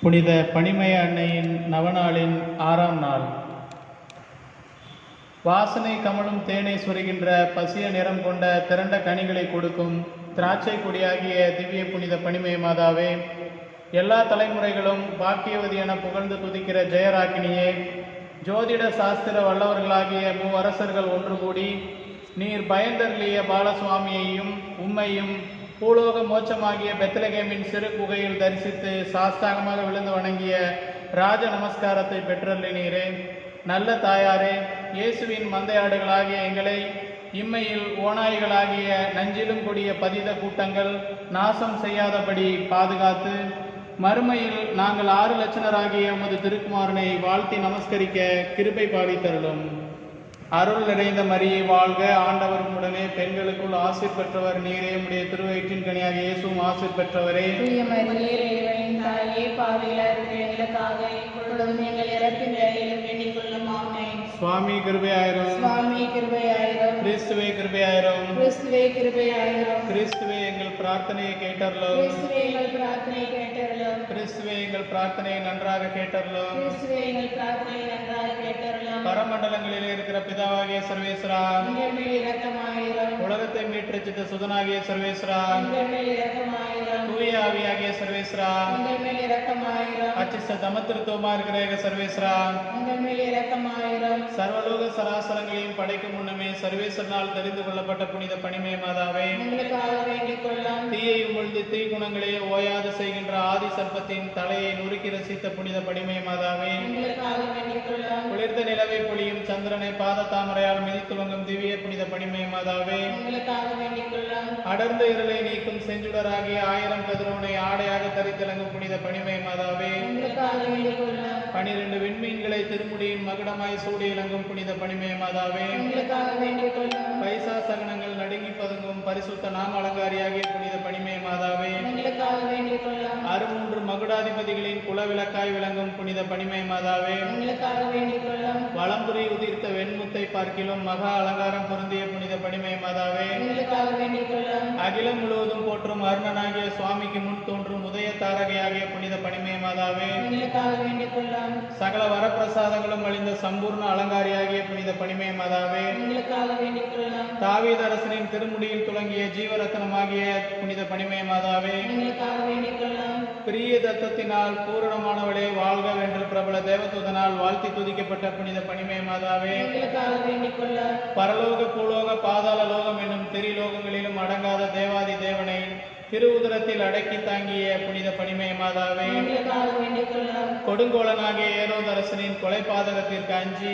புனித பனிமய அன்னையின் நவநாளின் 6ஆம் நாள். வாசனை கமலும் தேனை சொருகின்ற பசிய நிறம் கொண்ட திரண்ட கனிகளை கொடுக்கும் திராட்சை கொடியாகிய திவ்ய புனித பனிமய மாதாவே, எல்லா தலைமுறைகளும் பாக்கியவதி என புகழ்ந்து துதிக்கிற ஜெயராக்கினியே, ஜோதிட சாஸ்திர வல்லவர்களாகிய மூவரசர்கள் ஒன்று கூடி நீர் பயந்தருளிய பாலசுவாமியையும் உம்மையும் பூலோக மோட்சமாகிய பெத்லகேமின் சிறு குகையில் தரிசித்து சாஸ்தாகமாக விழுந்து வணங்கிய ராஜ நமஸ்காரத்தை பெற்றருளினீரே. நல்ல தாயாரே, இயேசுவின் மந்தையாடுகளாகிய எங்களை இம்மையில் ஓநாய்களாகிய நஞ்சிலும் கொடிய பதித கூட்டங்கள் நாசம் செய்யாதபடி பாதுகாத்து, மறுமையில் நாங்கள் 6 லட்சணராகிய உமது திருக்குமாரனை வாழ்த்தி நமஸ்கரிக்க கிருபை பாவித்தருளும். அருள் நிறைந்த மரியை வாழ்க, ஆண்டவர் உடனே, பெண்களுக்குள் ஆசீர் பெற்றவர் நீரே, உடைய திருவயிற்றின் கனியாக இயேசுவும் ஆசீர் பெற்றவரே. சுவாமி கிருபையாயிரும், சுவாமி கிருபையாயிரும். கிறிஸ்துவே கிருபையாயிரும், கிறிஸ்துவே கிருபையாயிரும். கிறிஸ்துவே எங்கள் பிரார்த்தனையை கேட்டருளும், கிறிஸ்துவே எங்கள் பிரார்த்தனையை கேட்டருளும். கிறிஸ்துவே எங்கள் பிரார்த்தனையை நன்றாக கேட்டருளும், கிறிஸ்துவே எங்கள் பிரார்த்தனையை நன்றாக கேட்டருளும். பரமண்டலங்களிலே இருக்கிற பிதாவாகிய சர்வேஸ்வரா, எங்கள் மேல் இரக்கமாயிரும். உலகத்தை மீட்டெடுத்த சுதனாகிய சர்வேஸ்வரா, எங்கள் மேல் இரக்கமாயிரும். தூய ஆவியாகிய சர்வேஸ்வரா, எங்கள் மேல் இரக்கமாயிரும். அச்சிஷ்ட தமத்திருத்துவமா இருக்கிற சர்வேஸ்வரா, எங்கள் மேல் இரக்கமாயிரும். சர்வலோக சராசரங்களையும் படைக்கும் முன்னமே சர்வேஸ்வரனால் தெரிந்து கொள்ளப்பட்ட புனித பனிமய மாதாவே, எங்களுக்காக வேண்டிக் கொள்ளும். தீயையும் பொழுது தீக்குணங்களே ஓயாது செய்கின்ற ஆதி சர்ப்பத்தின் தலையை நுறுக்கி ரசித்த புனித பனிமய மாதாவே, எங்களுக்காக வேண்டிக் கொள்ளும். குளிர்ந்த நிலவை பொழியும் சந்திரனை பாத தாமரையால் மிதித்துவங்கும் திவ்ய புனித பனிமய மாதாவே, எங்களுக்காக வேண்டிக் கொள்ளும். அடர்ந்த இருளை நீக்கும் செஞ்சுடராகிய 1000 கதிரவனை ஆடையாக தரித்திலங்கும் புனித பனிமய மாதாவே, எங்களுக்காக வேண்டிக் கொள்ளும். 12 விண்மீன்களை திருமுடியின் மகுடமாய் சூடி இலங்கும் புனித பனிமய மாதாவே, எங்களுக்காக வேண்டிக் கொள்ளும். பைசா சகனங்கள் நடுங்கி பதுங்கும் பரிசுத்த நாம அலங்காரியாகிய புனித பனிமய மாதாவே, எங்களுக்காக வேண்டிக் கொள்ளும். 63 மகுடாதிபதிகளின் குலவிளக்காய் விளங்கும் புனித பனிமய மாதாவே, எங்களுக்காக வேண்டிக் கொள்ளும். வலம்புரி உதிர்த்த வெண்முத்தை பார்க்கிலும் மகா அலங்காரம் பொருந்திய புனித பனிமய மாதாவே, எங்களுக்காக வேண்டிக் கொள்ளும். அகிலம் முழுவதும் போற்றும் அருணனாகிய சுவாமிக்கு முன் தோன்றும் உதய தாரகையாகிய புனித பனிமய மாதாவே, எங்களுக்காக வேண்டிக் கொள்ளும். சகல வரப்பிரசாதங்களும் அழிந்த சம்பூர்ண அலங்காரியாகிய புனித பனிமய மாதாவே, எங்களுக்காக வேண்டிக் கொள்ளும். தாவீது அரசனின் திருமுடியில் துளங்கிய ஜீவரத்னமாகிய புனித பனிமய மாதாவே, எங்களுக்காக வேண்டிக் கொள்ளும். பிரிய தத்தத்தினால் பூரணமானவளே வாழ்க வென்று பிரபல தேவதூதனால் வாழ்த்தி துதிக்கப்பட்ட புனித பனிமய மாதாவே, எங்களுக்காக வேண்டிக் கொள்ளும். பரலோக பூலோக பாதாள லோகம் என்னும் திரிலோகங்களிலும் அடங்காத தேவாதி தேவனை திருவுதரத்தில் அடக்கி தாங்கிய புனித பனிமய மாதாவே, எங்களுக்காக வேண்டிக் கொள்ளும். கொடுங்கோலனாகிய ஏரோதரசனின் கொலை பாதகத்திற்கு அஞ்சி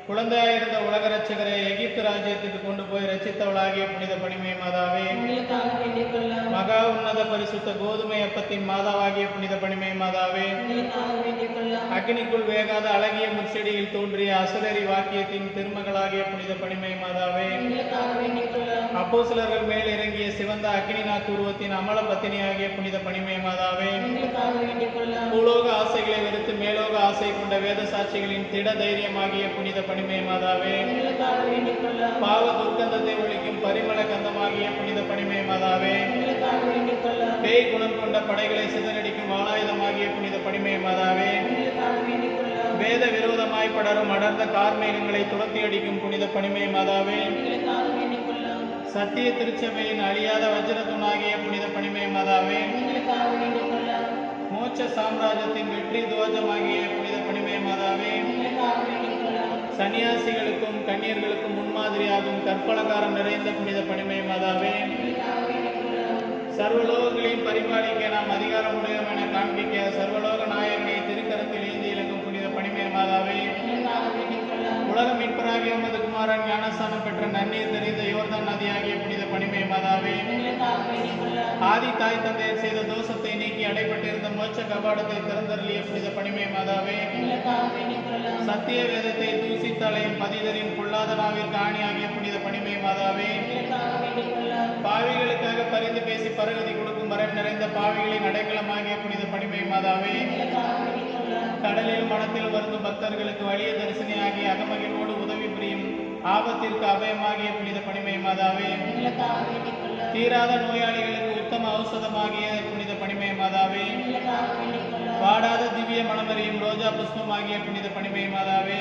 குழந்தையாயிருந்த உலக ரட்சகரை எகிப்து ராஜ்யத்துக்கு கொண்டு போய் ரட்சித்தவளாகிய புனித பனிமய மாதாவே, எங்களுக்காக வேண்டிக் கொள்ளும். மகா உன்னத பரிசுத்த கோதுமை அப்பத்தின் மாதாவாகிய புனித பனிமய மாதாவே, எங்களுக்காக வேண்டிக் கொள்ளும். அக்னிக்குள் வேகாத அழகிய முற்செடியில் தோன்றிய அசுரரி வாக்கியத்தின் திருமகளாகிய புனித பனிமய மாதாவே, எங்களுக்காக வேண்டிக் கொள்ளும். அப்போஸ்தலர்கள் மேல் இறங்கிய சிவந்த அக்னிநாத் உருவத்தின் அமல பத்தினியாகிய புனித பனிமய மாதாவே, எங்களுக்காக வேண்டிக் கொள்ளும். பூலோக ஆசைகளை வெறுத்து மேலோக ஆசை கொண்ட வேத சாட்சிகளின் திட தைரியமாகிய புனித பனிமய மாதாவே, எங்களுக்காக வேண்டிக் கொள்ளும். பாவ துர்க்கந்தத்தை ஒழிக்கும் பரிமள கந்தமாகிய புனித பனிமய மாதாவே, எங்களுக்காக வேண்டிக் கொள்ளும். பேய் குணம் கொண்ட படைகளை சிதறடிக்கும் ஆயுதமாகிய புனித பனிமய மாதாவே, எங்களுக்காக வேண்டிக் கொள்ளும். வேத விரோதமாய் படரும் அடர்ந்த கார்மேகங்களை துரத்தி அடிக்கும் புனித பனிமய மாதாவே, எங்களுக்காக வேண்டிக் கொள்ளும். சத்திய திருச்சபையின் அழியாத வஜ்ரத்துனாகிய புனித பனிமய மாதாவே, எங்களுக்காக வேண்டிக் கொள்ளும். மோட்ச சாம்ராஜ்யத்தின் வெற்றி துவஜமாகிய புனித பனிமய மாதாவே, எங்களுக்காக வேண்டிக் கொள்ளும். சன்னியாசிகளுக்கும் கன்னியர்களுக்கும் முன்மாதிரியாகும் கற்பலகாரம் நிறைந்த புனித பனிமய மாதாவே, எங்களுக்காக வேண்டிக் கொள்ளும். சர்வலோகங்களையும் பரிபாலிக்க நாம் அதிகாரமுடையோம் என காண்பிக்க சர்வலோக நாயகனை திருக்கரத்தில் ஏந்தி இலங்கும் புனித பனிமய மாதாவே, எங்களுக்காக வேண்டிக் கொள்ளும். உலக மீட்பராகிய உமது குமாரன் ஞானஸ்தானம் பெற்ற நன்னீர் தெரிந்த யோர்தான் நதியாகிய புனித பனிமய மாதாவே, எங்களுக்காக வேண்டிக் கொள்ளும். ஆதி தாய் தந்தையர் செய்த தோஷத்தை நீக்கி அடைபட்டிருந்த மோட்ச கபாடத்தை திறந்தருளிய புனித பனிமய மாதாவே, எங்களுக்காக வேண்டிக் கொள்ளும். சத்திய வேதத்தை தூசித்தலையும் பதிதரின் பொல்லாத நாவிற்கு ஆணியாகிய புனித பனிமய மாதாவே, எங்களுக்காக வேண்டிக் கொள்ளும். பாவிகளுக்காக பரிந்து பேசி பரகதி கொடுக்கும் மரம் நிறைந்த பாவிகளின் அடைக்கலமாகிய புனித பனிமய மாதாவே, எங்களுக்காக வேண்டிக் கொள்ளும். கடலில் மனத்தில் வருந்தும் பக்தர்களுக்கு வலிய தரிசனியாகிய அகமகிழ்வோடு உதவி புரியும் ஆபத்திற்கு அபயமாகிய புனித பனிமய மாதாவே, எங்களுக்காக வேண்டிக் கொள்ளும். தீராத நோயாளிகளுக்கு உத்தம ஔஷதமாகிய புனித பனிமய மாதாவே, எங்களுக்காக வேண்டிக் கொள்ளும். வாடாத திவ்ய மணமரியும் ரோஜா புஷ்பமாகிய புனித பனிமய மாதாவே,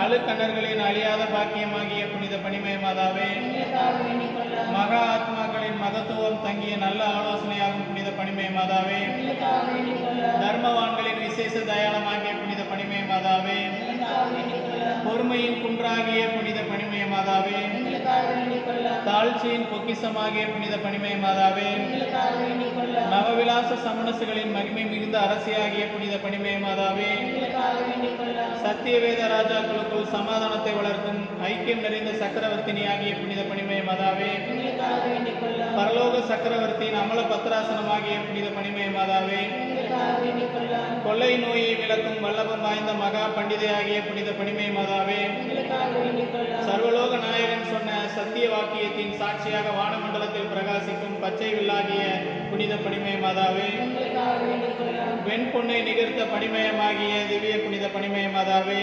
அழுக்கண்ணர்களின் அழியாத பாக்கியமாகிய புனித பனிமய மாதாவே, மகா ஆத்மாக்களின் மகத்துவம் தங்கிய நல்ல ஆலோசனையாகும் புனித பனிமய மாதாவே, தர்மவான்களின் விசேஷ தயாளமாகிய புனித பனிமய மாதாவே, பொறுமையின் குன்றாகிய புனித பனிமய மாதாவே, தாழ்ச்சியின் பொக்கிசமாகிய புனித பனிமய மாதாவே, நவவிலாச சமணசுகளின் மகிமை மிகுந்த அரசியாகிய புனித பனிமய மாதாவே, சத்தியவேத ராஜாக்களுக்குள் சமாதானத்தை வளர்க்கும் ஐக்கியம் நிறைந்த சக்கரவர்த்தினியாகிய புனித பனிமய மாதாவே, பரலோக சக்கரவர்த்தியின் அமல பத்ராசனமாகிய புனித பனிமய மாதாவே, கொள்ளை நோயை விளக்கும் வல்லபம் வாய்ந்த மகா பண்டிதையாகிய புனித பனிமய மாதாவே, சர்வலோக நாயகன் சொன்ன சத்திய வாக்கியத்தின் சாட்சியாக வானமண்டலத்தில் பிரகாசிக்கும் பச்சை வில்லாகிய புனித பனிமய மாதாவே, வெண்பொன்னை நிகர்த்த பனிமயமாகிய திவ்ய புனித பனிமய மாதாவே,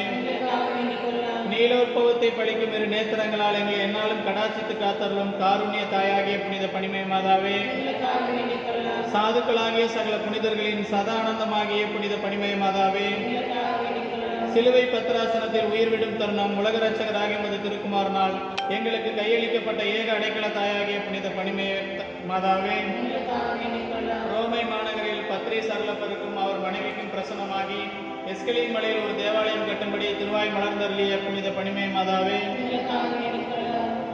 நீலோற்பவத்தை பழிக்கும் இரு நேத்திரங்களால் எங்களை என்னாலும் கடாட்சித்து காத்தருளும் காருண்ய தாயாகிய புனித பனிமய மாதாவே, சாதுக்களாகிய சகல புனிதர்களின் சதானந்தமாகிய புனித பனிமய மாதாவே, சிலுவை பத்ராசனத்தில் உயிர்விடும் தருணம் உலக ரட்சகராகிய மது திருக்குமாரனால் எங்களுக்கு கையளிக்கப்பட்ட ஏக அடைக்கல தாயாகிய புனித பனிமய மாதாவே, ரோமை மாநகரில் பத்ரி சரளப்பருக்கும் அவர் மனைவிக்கும் பிரசனமாகி எஸ்கலின் மலையில் ஒரு தேவாலயம் கட்டும்படி திருவாய் மலர்ந்தருளிய புனித பனிமய மாதாவே,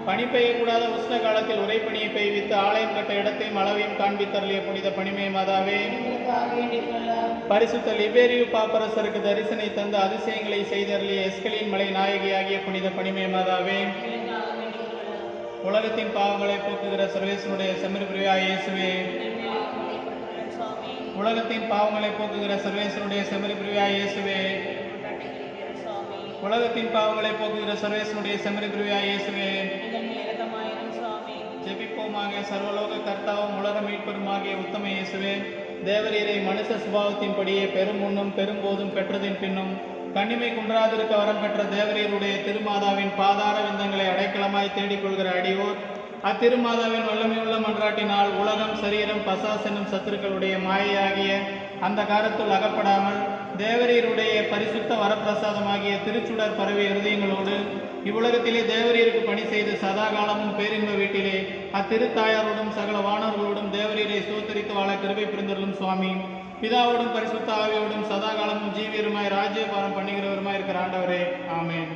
பனி பெய்யக்கூடாத உஷ்ண காலத்தில் உரைப்பணியை பெய்வித்து ஆலயம் கட்ட இடத்தையும் அளவையும் காண்பித்தருளிய புனித பனிமய மாதாவே, பரிசுத்த லிபேரியு பாப்பரசருக்கு தரிசனை தந்த அதிசயங்களை செய்தருளிய எஸ்கலின் மலை நாயகியாகிய புனித பனிமய மாதாவே, உலகத்தின் பாவங்களை போக்குகிற சர்வேசனுடைய செம்மறி பிரிவாய் இயேசுவே, உலகத்தின் பாவங்களை போக்குகிற சர்வேசனுடைய செம்மறி பிரிவாய் இயேசுவே, உலகத்தின் பாவங்களை போக்குகிற சர்வேசனுடைய செம்மறி பிரிவாய் இயேசுவே, ஜெபிப்போமாக. சர்வலோக கர்த்தாவும் உலக மீட்பெருமாகிய உத்தம இயேசுவே, தேவரீரை மனுஷ சுபாவத்தின்படியே பெரும் முன்னும் பெரும்போதும் பெற்றதின் பின்னும் கண்ணிமை குன்றாதிருக்க வரம் பெற்ற தேவரீருடைய திருமாதாவின் பாதார விந்தங்களை அடைக்கலமாய் தேடிக்கொள்கிற அடியோர் அத்திருமாதாவின் வல்லமையுள்ள மன்றாட்டினால் உலகம் சரீரம் பசாஸ் என்னும் சத்துருக்களுடைய மாயையாகிய அந்த காரத்துள் அகப்படாமல் தேவரீருடைய பரிசுத்த வரப்பிரசாதமாகிய திருச்சுடர் பரவிய இருதயங்களோடு இவ்வுலகத்திலே தேவரீருக்கு பணி செய்து சதா காலமும் பேரின்ப வீட்டிலே அத்திருத்தாயாரோடும் சகல வானவர்களோடும் தேவரீரை சோத்தரித்து வாழ கிருபை புரிந்தருளும் சுவாமி. பிதாவோடும் பரிசுத்த ஆவியோடும் சதா காலமும் ஜீவியருமாய் ராஜ்யபாரம் பண்ணுகிறவருமாய் இருக்கிற ஆண்டவரே, ஆமென்.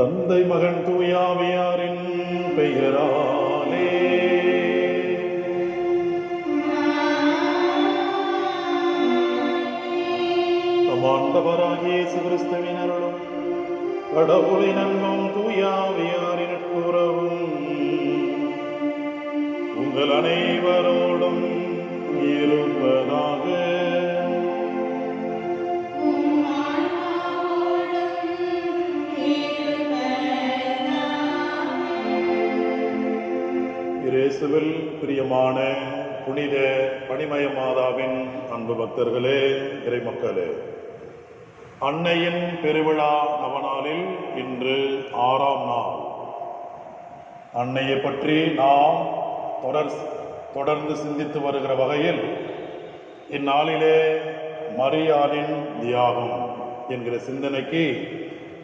தந்தை மகன் தூயாவியாரின் பெயராலே. நம் ஆண்டவராகிய இயேசு கிறிஸ்துவின் அருளும் கடவுளின் அன்பும் தூயாவியாரின் நட்புறவும் உங்கள் அனைவரோடும் இருப்பதாக. இயேசுவில் பிரியமான புனித பணிமய மாதாவின் அன்பு பக்தர்களே, இறைமக்களே, அன்னையின் பெருவிழா நவநாளில் இன்று 6ஆம் நாள். அன்னையை பற்றி நாம் தொடர்ந்து சிந்தித்து வருகிற வகையில் இந்நாளிலே மரியாளின் தியாகம் என்கிற சிந்தனைக்கு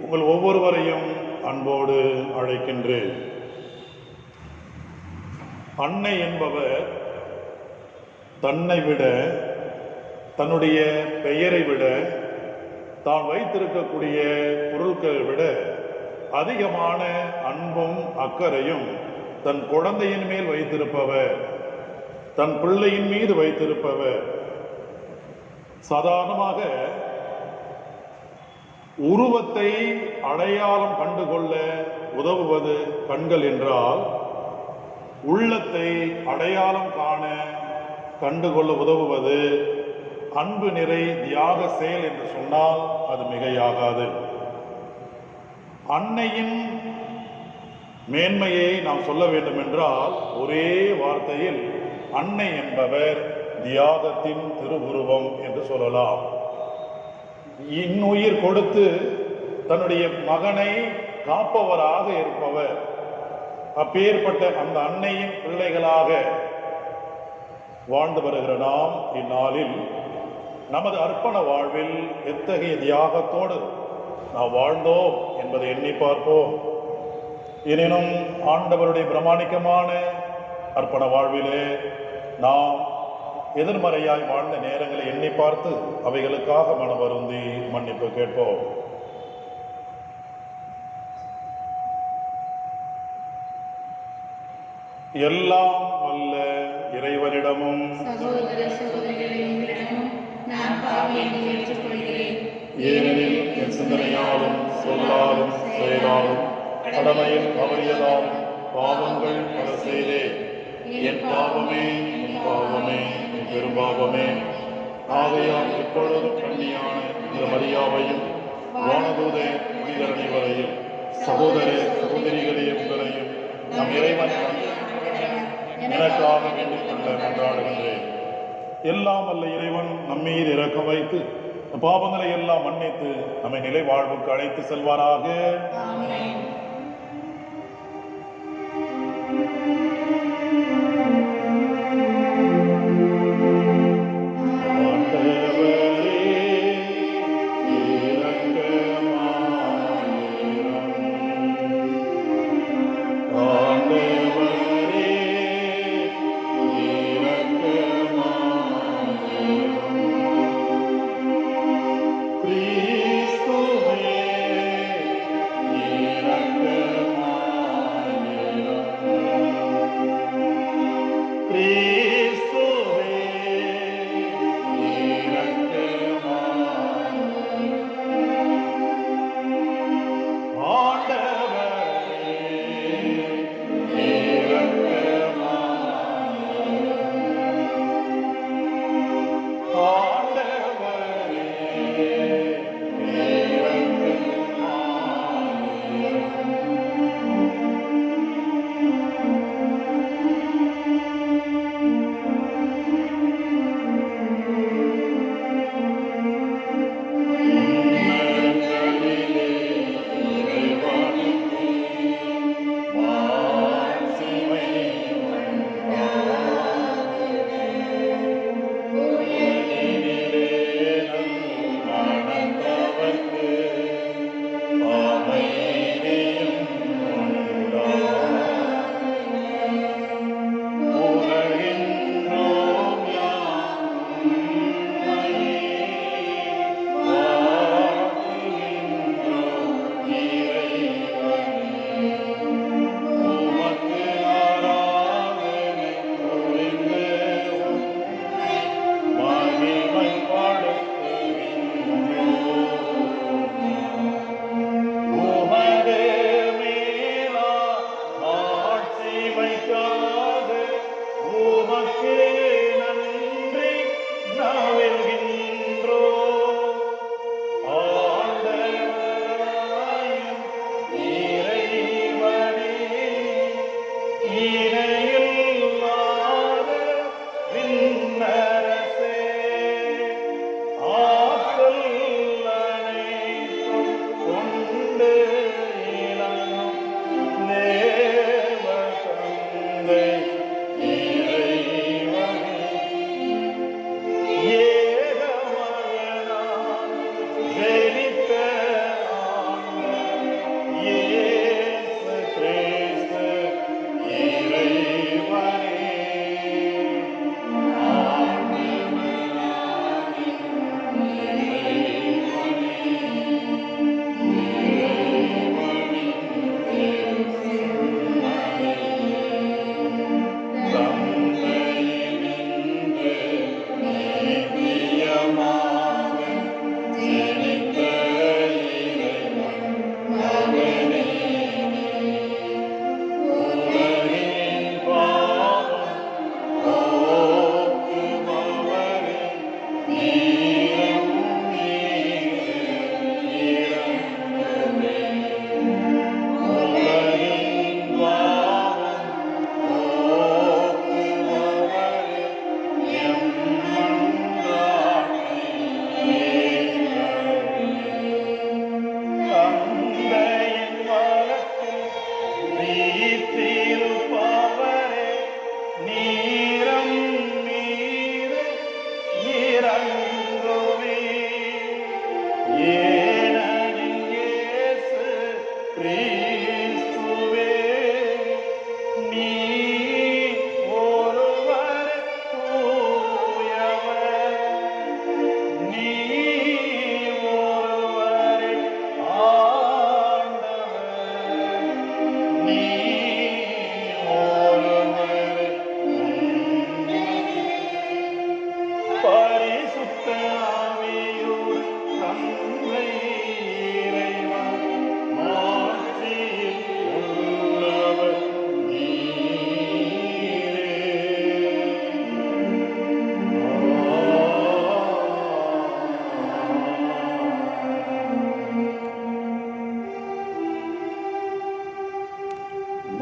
உங்கள் ஒவ்வொருவரையும் அன்போடு அழைக்கின்றேன். அன்னை என்பவர் தன்னை விட, தன்னுடைய பெயரை விட, தான் வைத்திருக்கக்கூடிய பொருட்களை விட அதிகமான அன்பும் அக்கறையும் தன் குழந்தையின் மேல் வைத்திருப்பவர், தன் பிள்ளையின் மீது வைத்திருப்பவர். சாதாரணமாக உருவத்தை அடையாளம் கண்டுகொள்ள உதவுவது கண்கள் என்றால், உள்ளத்தை அடையாளம் காண கண்டுகொள்ள உதவுவது அன்பு நிறை தியாக செயல் என்று சொன்னால் அது மிகையாகாது. அன்னையின் மேன்மையை நாம் சொல்ல வேண்டும் என்றால் ஒரே வார்த்தையில் அன்னை என்பவர் தியாகத்தின் திருவுருவம் என்று சொல்லலாம். இன்னுயிர் கொடுத்து தன்னுடைய மகனை காப்பவராக இருப்பவர். அப்பேற்பட்ட அந்த அன்னையின் பிள்ளைகளாக வாழ்ந்து வருகிற நாம் இந்நாளில் நமது அர்ப்பண வாழ்வில் எத்தகைய தியாகத்தோடு நாம் வாழ்ந்தோம் என்பதை எண்ணி பார்ப்போம். எனினும் ஆண்டவருடைய பிரமாணிக்கமான அர்ப்பண வாழ்விலே நாம் எதிர்மறையாய் வாழ்ந்த நேரங்களை எண்ணி பார்த்து அவைகளுக்காக மனவருந்தி மன்னிப்பு கேட்போம். எல்லாம் வல்ல இறைவனிடமும் ஏனெனில் என் சிந்தனையாலும் சொல்லாலும் செயலாலும் கடமையில் தவறியதால் பாவங்கள் பல செய்தே. என் பாவமே, என் பாவமே, என் பெரும்பாவமே. ஆகையால் எப்பொழுதும் கண்ணியான இந்த மரியாவையும் வானதூத புனிதர் அனைவரையும் சகோதர சகோதரிகளே உங்களையும் நம் இறைவன் எனக்காக வேண்டிக் கொள்ள கொண்டாடுகின்றேன். எல்லாம் அல்ல இறைவன் நம்மீது இரக்கம் வைத்து பாவங்களை எல்லாம் மன்னித்து நம்மை நிலை வாழ்வுக்கு அழைத்து செல்வாராக. Cristo,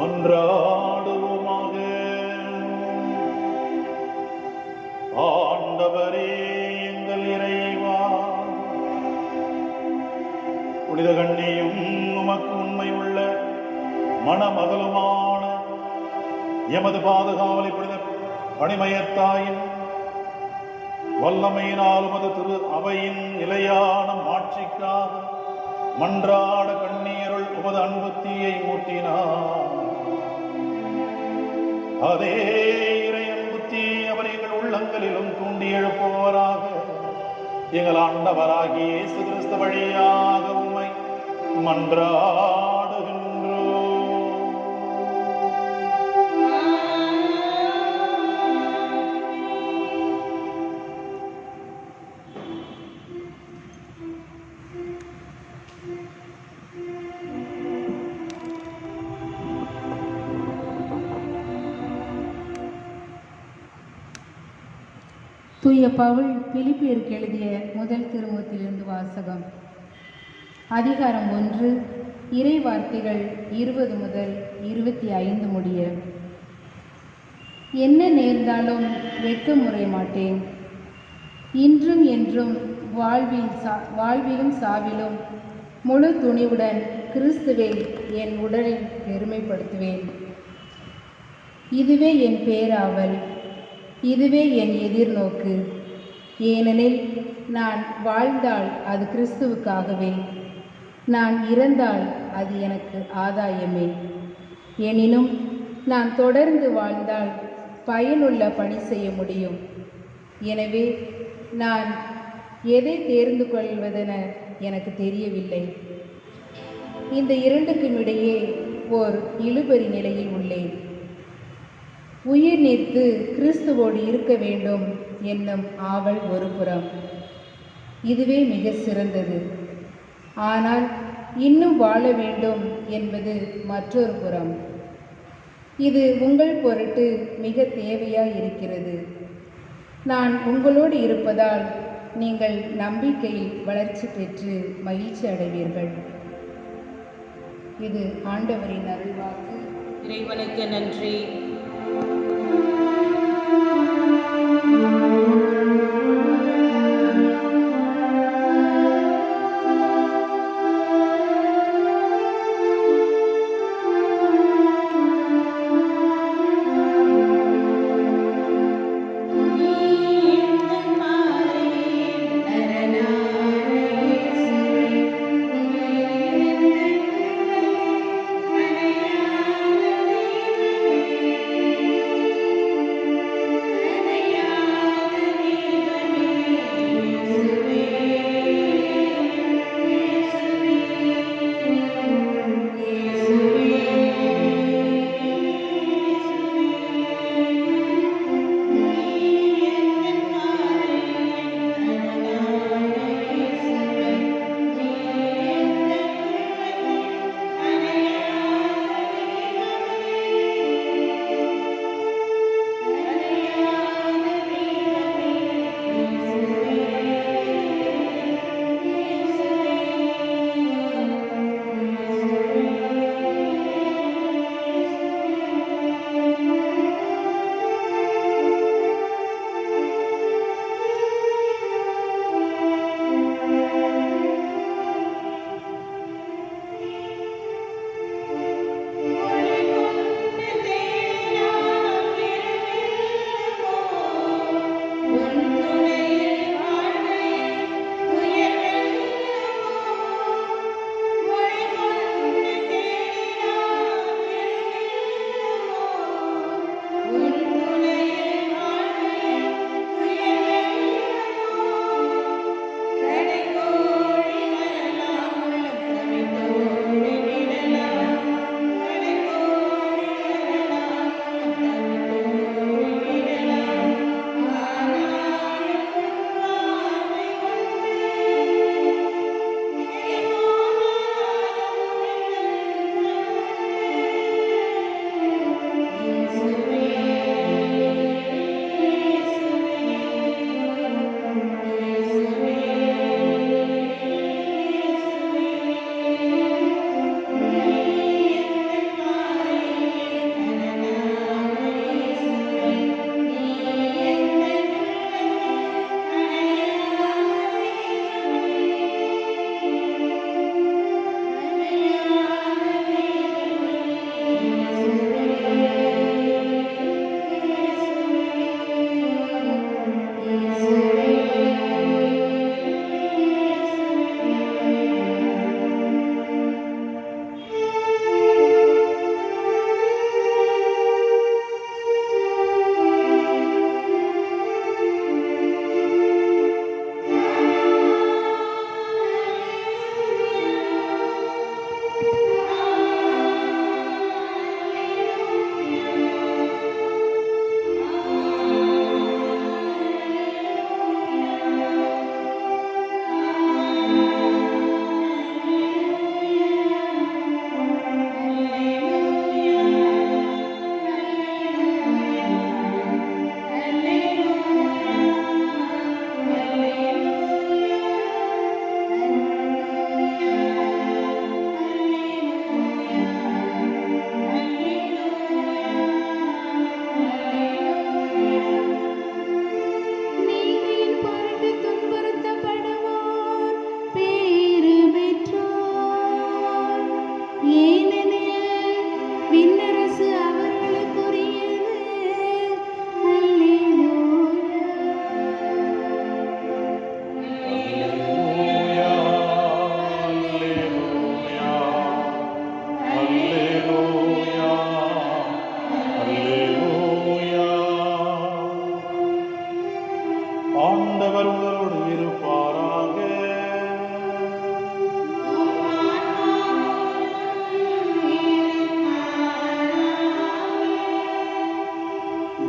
மன்றாடுவோமாக. ஆண்டவரே எங்கள் இறைவா, புனித கண்ணியும் உமக்கு உண்மை உள்ள மணமகளுமான எமது பாதுகாவலை புனித பணிமயத்தாயின் வல்லமையினால் உமது திரு அவையின் நிலையான மாட்சிக்காக மன்றாட கண்ணீருள் உமது அன்புத்தீயை மூட்டினார். அதே இறை அன்புத்தீ அவர் எங்கள் உள்ளங்களிலும் தூண்டி எழுப்புவராக. எங்கள் ஆண்டவராகிய இயேசு கிறிஸ்து வழியாக உம்மை மன்றாடுகின்றோம். தூய பவுல் பிலிப்பியருக்கு எழுதிய முதல் திருமுகத்திலிருந்து வாசகம். அதிகாரம் 1, இறை வார்த்தைகள் 20 முதல் 25 முடிய. என்ன நேர்ந்தாலும் வெட்கமுறை மாட்டேன். இன்றும் என்றும் வாழ்விலும் சாவிலும் முழு துணிவுடன் கிறிஸ்துவை என் உடலில் பெருமைப்படுத்துவேன். இதுவே என் பேராவல், இதுவே என் எதிர்நோக்கு. ஏனெனில் நான் வாழ்ந்தால் அது கிறிஸ்துவுக்காகவே, நான் இறந்தால் அது எனக்கு ஆதாயமே. எனினும் நான் தொடர்ந்து வாழ்ந்தால் பயனுள்ள பணி செய்ய முடியும். எனவே நான் எதை தேர்ந்து கொள்வதென எனக்கு தெரியவில்லை. இந்த இரண்டுக்கும் இடையே ஓர் இழுபறி நிலையில் உள்ளேன். உயிர் நீத்து கிறிஸ்துவோடு இருக்க வேண்டும் என்னும் ஆவல் ஒரு புறம், இதுவே மிக சிறந்தது. ஆனால் இன்னும் வாழ வேண்டும் என்பது மற்றொரு புறம். இது உங்கள் பொருட்டு மிக தேவையாய் இருக்கிறது. நான் உங்களோடு இருப்பதால் நீங்கள் நம்பிக்கையில் வளர்ச்சி பெற்று மகிழ்ச்சி அடைவீர்கள். இது ஆண்டவரின் அருள்வாக்கு. இறைவனுக்கு நன்றி.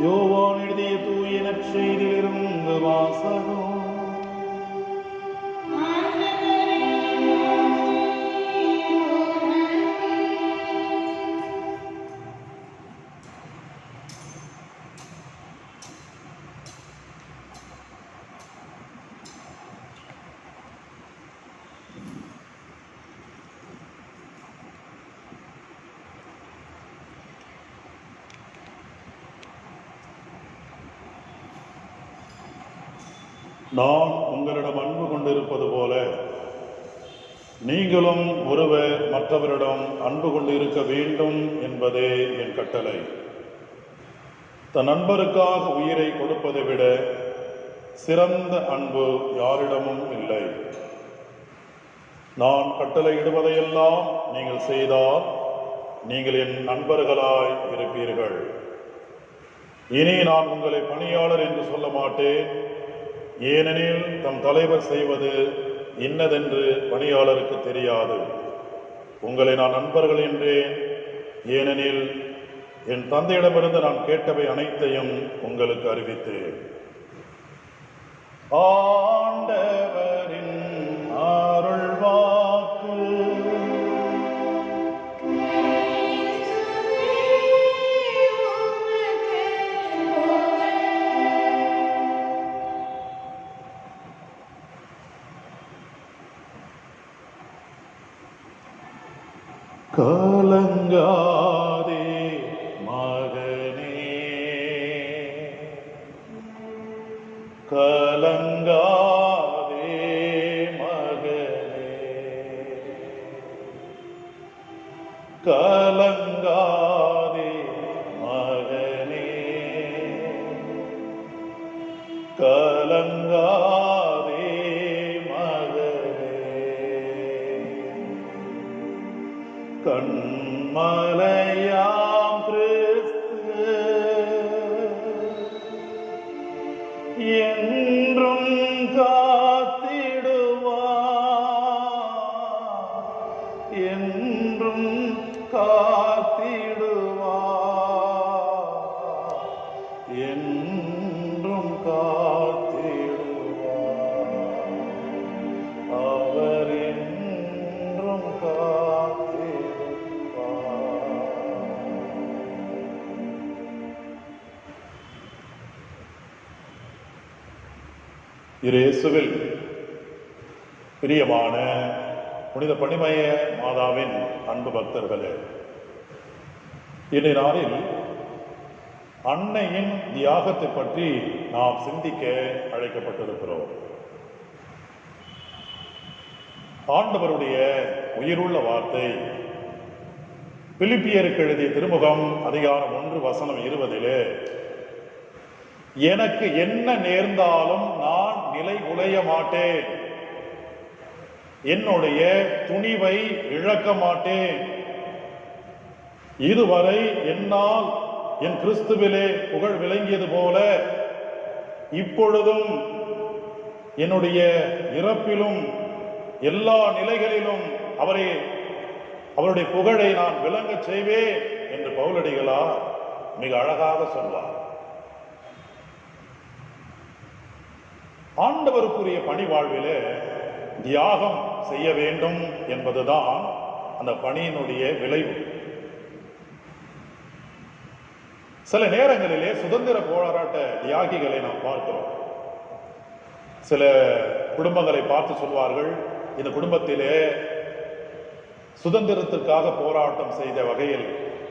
யோவான் எழுதிய தூய நற்செய்தியிலிருந்து வாசகம். நான் உங்களிடம் அன்பு கொண்டிருப்பது போல நீங்களும் ஒருவர் மற்றவரிடம் அன்பு கொண்டு இருக்க வேண்டும் என்பதே என் கட்டளை. தன் நண்பருக்காக உயிரை கொடுப்பதை விட சிறந்த அன்பு யாரிடமும் இல்லை. நான் கட்டளையிடுவதையெல்லாம் நீங்கள் செய்தால் நீங்கள் என் நண்பர்களாய் இருப்பீர்கள். இனி நான் உங்களை பணியாளர் என்று சொல்ல மாட்டேன், ஏனெனில் தம் தலைவர் செய்வது இன்னதென்று பணியாளருக்கு தெரியாது. உங்களை நான் நண்பர்கள் என்றேன், ஏனெனில் என் தந்தையிடமிருந்து நான் கேட்டவை அனைத்தையும் உங்களுக்கு அறிவித்தேன். ஆண்டவரின் அருள்வாக்கு. கலங்காதே மகனே, கலங்காதே மகனே, கலங்காதே மகனே, கலங்காதே மகனே. கண்மலையாம் கிறிஸ்து என்றும் காத்திடுவார், என்றும் காத்திடுவார், என்றும் காத்திடுவார். அவர் என்றும் இயேசுவில் பிரியமான புனித பணிமய மாதாவின் அன்பு பக்தர்களே, இன்றைய நாளில் அன்னையின் தியாகத்தை பற்றி நாம் சிந்திக்க அழைக்கப்பட்டிருக்கிறோம். ஆண்டவருடைய உயிருள்ள வார்த்தை பிலிப்பியருக்கு எழுதிய திருமுகம் அதிகாரம் 1:20 எனக்கு என்ன நேர்ந்தாலும் நான் நிலை குலைய மாட்டேன், என்னுடைய துணிவை இழக்க மாட்டேன். இதுவரை என்னால் என் கிறிஸ்துவிலே புகழ் விளங்கியது போல இப்பொழுதும் என்னுடைய இறப்பிலும் எல்லா நிலைகளிலும் அவருடைய புகழை நான் விளங்க செய்வேன் என்று பவுலடிகளார் மிக அழகாக சொல்வார். ஆண்டவருக்குரிய பணி வாழ்விலே தியாகம் செய்ய வேண்டும் என்பதுதான் அந்த பணியினுடைய விளைவு. சில நேரங்களிலே சுதந்திர போராட்ட தியாகிகளை நாம் பார்க்கிறோம். சில குடும்பங்களை பார்த்து சொல்வார்கள், இந்த குடும்பத்திலே சுதந்திரத்திற்காக போராட்டம் செய்த வகையில்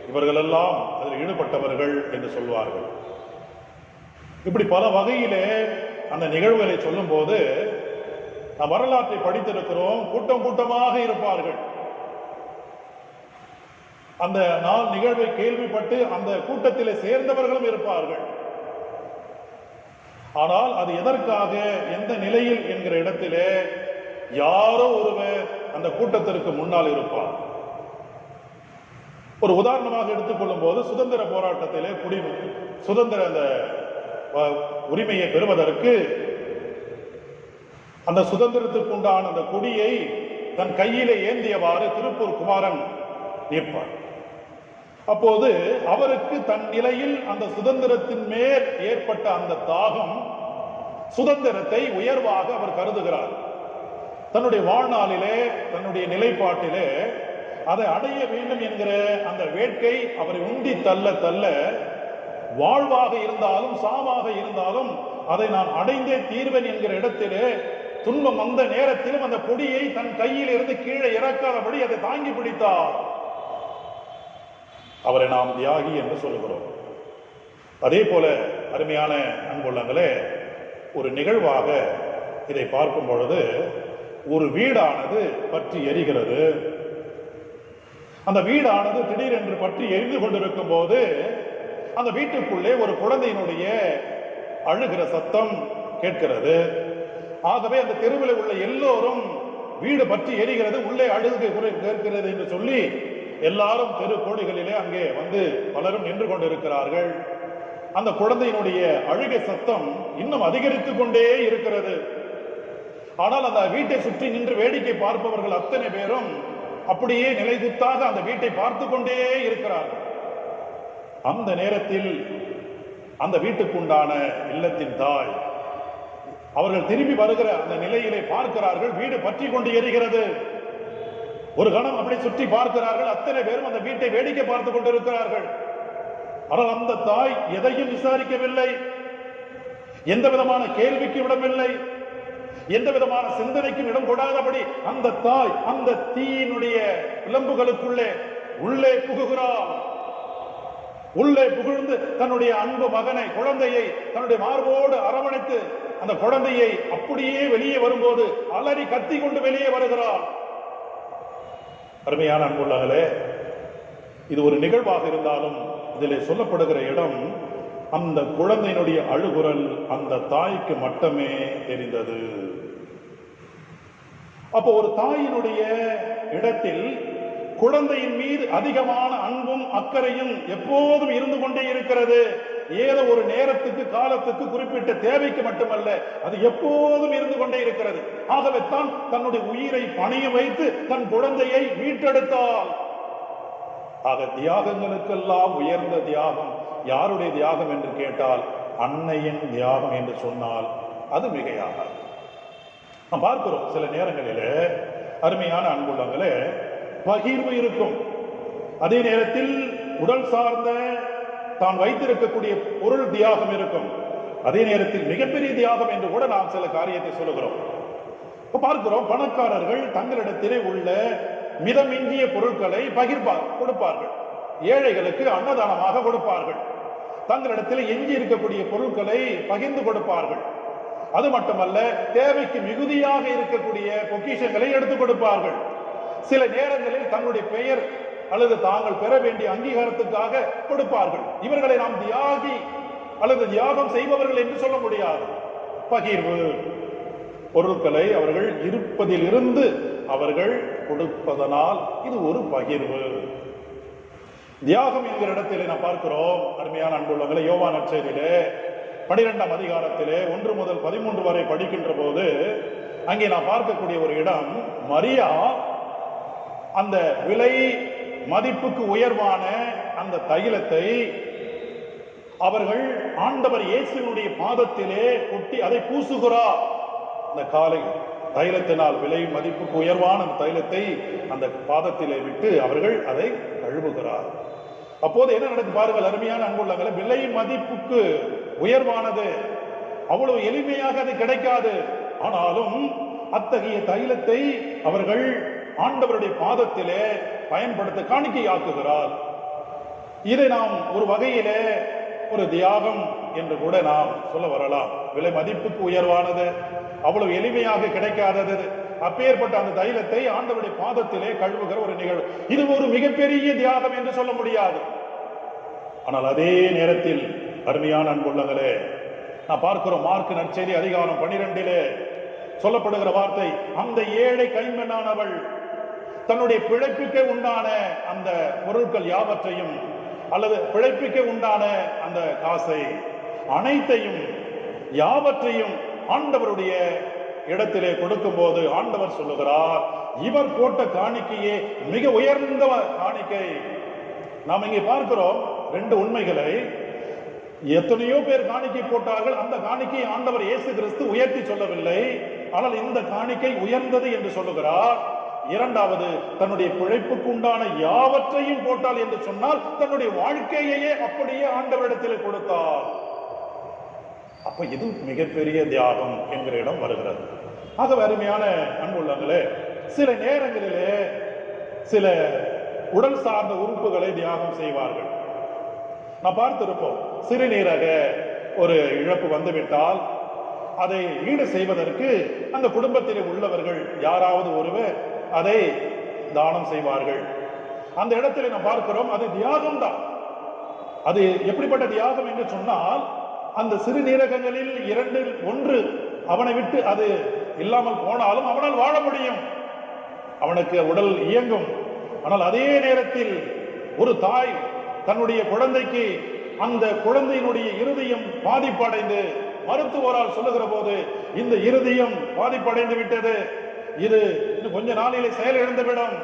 இவர்களெல்லாம் அதில் ஈடுபட்டவர்கள் என்று சொல்வார்கள். இப்படி பல வகையிலே அந்த நிகழ்வுகளை சொல்லும் போது நாம் வரலாற்றை படித்திருக்கிறோம். கூட்டம் கூட்டமாக இருப்பார்கள். அந்த நாள் நிகழ்வை கேள்விப்பட்டு அந்த கூட்டத்திலே சேர்ந்தவர்களும் இருப்பார்கள். ஆனால் அது எதற்காக, எந்த நிலையில் என்கிற இடத்திலே யாரோ ஒருவர் அந்த கூட்டத்திற்கு முன்னால் இருப்பார். ஒரு உதாரணமாக எடுத்துக்கொள்ளும் போது சுதந்திர போராட்டத்திலே சுதந்திர அந்த உரிமையை பெறுவதற்கு அந்த சுதந்திரத்துக்கு உண்டான அந்த கொடியை தன் கையிலே ஏந்தியவாறு திருப்பூர் குமாரன் நிற்பார். அப்போது அவருக்கு தன் நிலையில் அந்த சுதந்திரத்தின் மேல் ஏற்பட்ட அந்த தாகம், சுதந்திரத்தை உயர்வாக அவர் கருதுகிறார். தன்னுடைய வாழ்நாளிலே, தன்னுடைய நிலைப்பாட்டிலே அதை அடைய வேண்டும் என்கிற அந்த வேட்கை அவரை உண்டி தள்ள தள்ள, வாழ்வாக இருந்தாலும் சாவாக இருந்தாலும் அதை நான் அடைந்தே தீர்வேன் என்கிற இடத்திலே, துன்பம் வந்த நேரத்திலும் அந்த கொடியை தன் கையில் இருந்து கீழே இறக்காதபடி அதை தாங்கி பிடித்தார். அவரை நாம் தியாகி என்று சொல்கிறோம். அதே போல அருமையான அன்புள்ளங்களே, ஒரு நிகழ்வாக இதை பார்க்கும் பொழுது, ஒரு வீடானது பற்றி எரிகிறது. அந்த வீடானது திடீரென்று பற்றி எரிந்து கொண்டிருக்கும் போது அந்த வீட்டுக்குள்ளே ஒரு குழந்தையினுடைய அழுகிற சத்தம் கேட்கிறது. ஆகவே அந்த தெருவில் உள்ள எல்லோரும் வீடு பற்றி எரிகிறது, உள்ளே அழுகை கேட்கிறது என்று சொல்லி எல்லாரும் தெரு கோடிகளிலே அங்கே வந்து பலரும் நின்று கொண்டிருக்கிறார்கள். அந்த குழந்தையினுடைய அழுகை சத்தம் இன்னும் அதிகரித்துக் கொண்டே இருக்கிறது. ஆனால் அந்த வீட்டை சுற்றி நின்று வேடிக்கை பார்ப்பவர்கள் அத்தனை பேரும் அப்படியே நிலைகுத்தாக அந்த வீட்டை பார்த்து கொண்டே இருக்கிறார்கள். அந்த நேரத்தில் அந்த வீட்டுக்குண்டான இல்லத்தின் தாய் அவர்கள் திரும்பி வருகிற அந்த நிலையிலே பார்க்கிறார்கள், வீடு பற்றி கொண்டு எரிகிறது. ஒரு கணம் அப்படி சுற்றி பார்க்கிறார்கள், அத்தனை பேரும் அந்த வீட்டை வேடிக்கை பார்த்து கொண்டிருக்கிறார்கள். ஆனால் அந்த தாய் எதையும் விசாரிக்கவில்லை, எந்த விதமான கேள்விக்கு இடமில்லை, எந்த விதமான சிந்தனைக்கும் இடம் கொடாதபடி அந்த தாய் அந்த தீயினுடைய விளம்புகளுக்குள்ளே உள்ளே புகுகிறார். உள்ளே புகுந்து தன்னுடைய அன்பு மகனை, குழந்தையை தன்னுடைய மார்போடு அரவணைத்து அந்த குழந்தையை அப்படியே வெளியே வரும்போது அலறி கத்தி கொண்டு வெளியே வருகிறார். அருமையான அன்புள்ளங்களே, இது ஒரு நிகழ்வாக இருந்தாலும் இதில் சொல்லப்படுகிற இடம், அந்த குழந்தையினுடைய அழுகுரல் அந்த தாய்க்கு மட்டுமே தெரிந்தது. அப்போ ஒரு தாயினுடைய இடத்தில் குழந்தையின் மீது அதிகமான அன்பும் அக்கறையும் எப்போதும் இருந்து கொண்டே இருக்கிறது. ஏதோ ஒரு நேரத்துக்கு, காலத்துக்கு, குறிப்பிட்ட தேவைக்கு மட்டுமல்ல, அது எப்போதும் இருந்து கொண்டே இருக்கிறது. ஆகவே தான் தன்னுடைய உயிரை பணிய வைத்து தன் குழந்தையை மீட்டெடுத்தால். ஆக தியாகங்களுக்கெல்லாம் உயர்ந்த தியாகம் யாருடைய தியாகம் என்று கேட்டால் அன்னையின் தியாகம் என்று சொன்னால் அது மிகையாக. நாம் பார்க்கிறோம் சில நேரங்களிலே அருமையான அன்புள்ளங்களே, பகிர்வு இருக்கும், அதே நேரத்தில் உடல் சார்ந்த தான் வைத்திருக்கக்கூடிய பொருள் தியாகம் இருக்கும், அதே நேரத்தில் மிகப்பெரிய தியாகம் என்று கூட நாம் சில காரியத்தை சொல்லுகிறோம். பார்க்கிறோம், பணக்காரர்கள் தங்களிடத்திலே உள்ள மிதமிஞ்சிய பொருட்களை கொடுப்பார்கள், ஏழைகளுக்கு அன்னதானமாக கொடுப்பார்கள், தங்களிடத்தில் எஞ்சி இருக்கக்கூடிய பொருட்களை பகிர்ந்து கொடுப்பார்கள். அது மட்டுமல்ல, தேவைக்கு மிகுதியாக இருக்கக்கூடிய பொக்கிஷங்களை எடுத்துக் கொடுப்பார்கள். சில நேரங்களில் தங்களுடைய பெயர் அல்லது தாங்கள் பெற வேண்டிய அங்கீகாரத்துக்காக கொடுப்பார்கள். இவர்களை நாம் தியாகி அல்லது தியாகம் செய்பவர்கள் என்று சொல்ல முடியாது. பகிர்வு, பொருட்களை அவர்கள் இருப்பதில் இருந்து அவர்கள் கொடுப்பதனால் இது ஒரு பகிர்வு. தியாகம் என்கிற இடத்திலே நாம் பார்க்கிறோம் அருமையான அன்புள்ளவர்களை, யோவான் நற்செய்தியிலே 12ஆம் அதிகாரத்திலே 1 முதல் 13 வரை படிக்கின்ற போது அங்கே நாம் பார்க்கக்கூடிய ஒரு இடம், மரியா அந்த விலை மதிப்புக்கு உயர்வான அந்த தைலத்தை அவர்கள் ஆண்டவர் இயேசுவினுடைய பாதத்திலே கொட்டி அதை பூசுகிறார். அந்த காலை தைலத்தினால் விலை மதிப்புக்கு உயர்வான அந்த தைலத்தை அந்த பாதத்திலே விட்டு அவர்கள் அதை கழுவுகிறார். அப்போது என்ன நடக்கும் பாருங்கள் அருமையான அன்புள்ளவர்களே, விலை மதிப்புக்கு உயர்வானது, அவ்வளவு எளிமையாக அது கிடைக்காது. ஆனாலும் அத்தகைய தைலத்தை அவர்கள் ஆண்டவருடைய பாதத்திலே பயன்படுத்த காணிக்கையாக்குகிறார். இதை நாம் ஒரு வகையிலே ஒரு தியாகம் என்று கூட நாம் சொல்ல வரலாம். விலை மதிப்புக்கு உயர்வானது, அவ்வளவு எளிமையாக கிடைக்காதது, அப்பேற்பட்ட அந்த தைலத்தை ஆண்டவருடைய பாதத்திலே கழுவுகிற ஒரு நிகழ்வு, இது ஒரு மிகப்பெரிய தியாகம் என்று சொல்ல முடியாது. ஆனால் அதே நேரத்தில் அருமையான அன்புள்ளங்களே, நான் பார்க்கிறோம் மார்க் நற்செய்தி அதிகாரம் 12 சொல்லப்படுகிற வார்த்தை, அந்த ஏழை கைம்பெண்ணானவள் தன்னுடைய பிழைப்புக்கு உண்டான அந்த பொருட்கள் யாவற்றையும் அல்லது பிழைப்புக்கு உண்டான அந்த காசை அனைத்தையும் யாவற்றையும் ஆண்டவருடைய இடத்திலே கொடுக்கும் போது ஆண்டவர் சொல்லுகிறார், இவர் போட்ட காணிக்கையே மிக உயர்ந்த காணிக்கை. நாம் இங்கே பார்க்கிறோம் ரெண்டு உண்மைகளை. எத்தனையோ பேர் காணிக்கை போட்டார்கள். அந்த காணிக்கை ஆண்டவர் இயேசு கிறிஸ்து உயர்த்தி சொல்லவில்லை, ஆனால் இந்த காணிக்கை உயர்ந்தது என்று சொல்லுகிறார். இரண்டாவது, தன்னுடைய பிழைப்புக்கு உண்டான யாவற்றையும் போட்டால் என்று சொன்னால் தன்னுடைய வாழ்க்கையையே அப்படியே ஆண்டவரிடத்தில் கொடுத்தார். அப்ப இது மிகப்பெரிய தியாகம் என்கிற இடம் வருகிறது. ஆக அருமையான அன்புள்ளங்களே, சில நேரங்களிலே சில உடல் சார்ந்த உறுப்புகளை தியாகம் செய்வார்கள். நான் பார்த்திருப்போம், சிறுநீரக ஒரு இழப்பு வந்துவிட்டால் அதை ஈடு செய்வதற்கு அந்த குடும்பத்தில் உள்ளவர்கள் யாராவது ஒருவர் அதை தானம் செய்வார்கள். அந்த இடத்துல நாம் பார்க்கிறோம், அது தியாகம் தான். அது எப்படிப்பட்ட தியாகம் என்று சொன்னால், அந்த சிறுநீரகங்களில் 2 1 அவனை விட்டு அது இல்லாமல் போனாலும் அவனால் வாழ முடியும், அவனுக்கு உடல் இயங்கும். ஆனால் அதே நேரத்தில் ஒரு தாய் தன்னுடைய குழந்தைக்கு, அந்த குழந்தையினுடைய இருதயம் பாதிப்படைந்து மருத்துவரால் சொல்லுகிற போது, இந்த இருதயம் பாதிப்படைந்து விட்டது, இது இன்னும் கொஞ்ச நாளிலே செயலிழந்துவிடும்,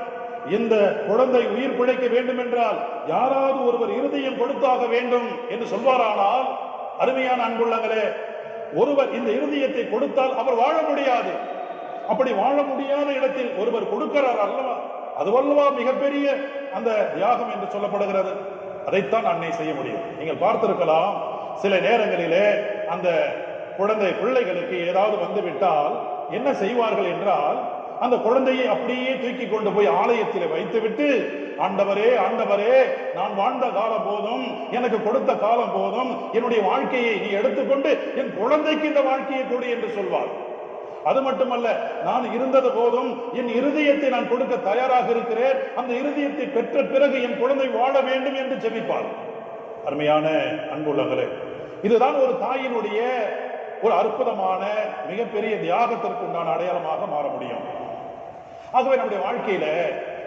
இந்த குழந்தை உயிர் பிழைக்க வேண்டும் என்றால் யாராவது ஒருவர் இருதயம் கொடுத்தாக வேண்டும் என்று சொல்வாரானால், அருமையான அன்புள்ளங்களே, ஒருவர் இந்த இருதயத்தை கொடுத்தால் அவர் வாழ முடியாது. அப்படி வாழ முடியாத இடத்தில் ஒருவர் கொடுக்கிறார் அல்லவா, அதுவல்லவா மிகப்பெரிய அந்த தியாகம் என்று சொல்லப்படுகிறது. அதைத்தான் அன்னை செய்ய முடியும். நீங்கள் பார்த்திருக்கலாம், சில நேரங்களிலே அந்த குழந்தை பிள்ளைகளுக்கு ஏதாவது வந்துவிட்டால் என்ன செய்வார்கள் என்றால், அந்த குழந்தையை அப்படியே தூக்கி கொண்டு போய் ஆலயத்தில் வைத்துவிட்டு, ஆண்டவரே ஆண்டவரே, நான் வாழ்ந்த காலம் போதும், எனக்கு கொடுத்த காலம் போதும், என்னுடைய வாழ்க்கையை நீ எடுத்துக்கொண்டு என் குழந்தைக்கு இந்த வாழ்க்கையை கொடு என்று சொல்வார். அது மட்டுமல்ல, நான் இருந்தது போதும், என் இருதயத்தை நான் கொடுக்க தயாராக இருக்கிறேன், அந்த இருதயத்தை பெற்ற பிறகு என் குழந்தை வாழ வேண்டும் என்று ஜெபிப்பார். அருமையான அன்புள்ளங்களே, இதுதான் ஒரு தாயினுடைய ஒரு அற்புதமான மிகப்பெரிய தியாகத்திற்கு உண்டான அடையாளமாக மாற முடியும். ஆகவே நம்முடைய வாழ்க்கையில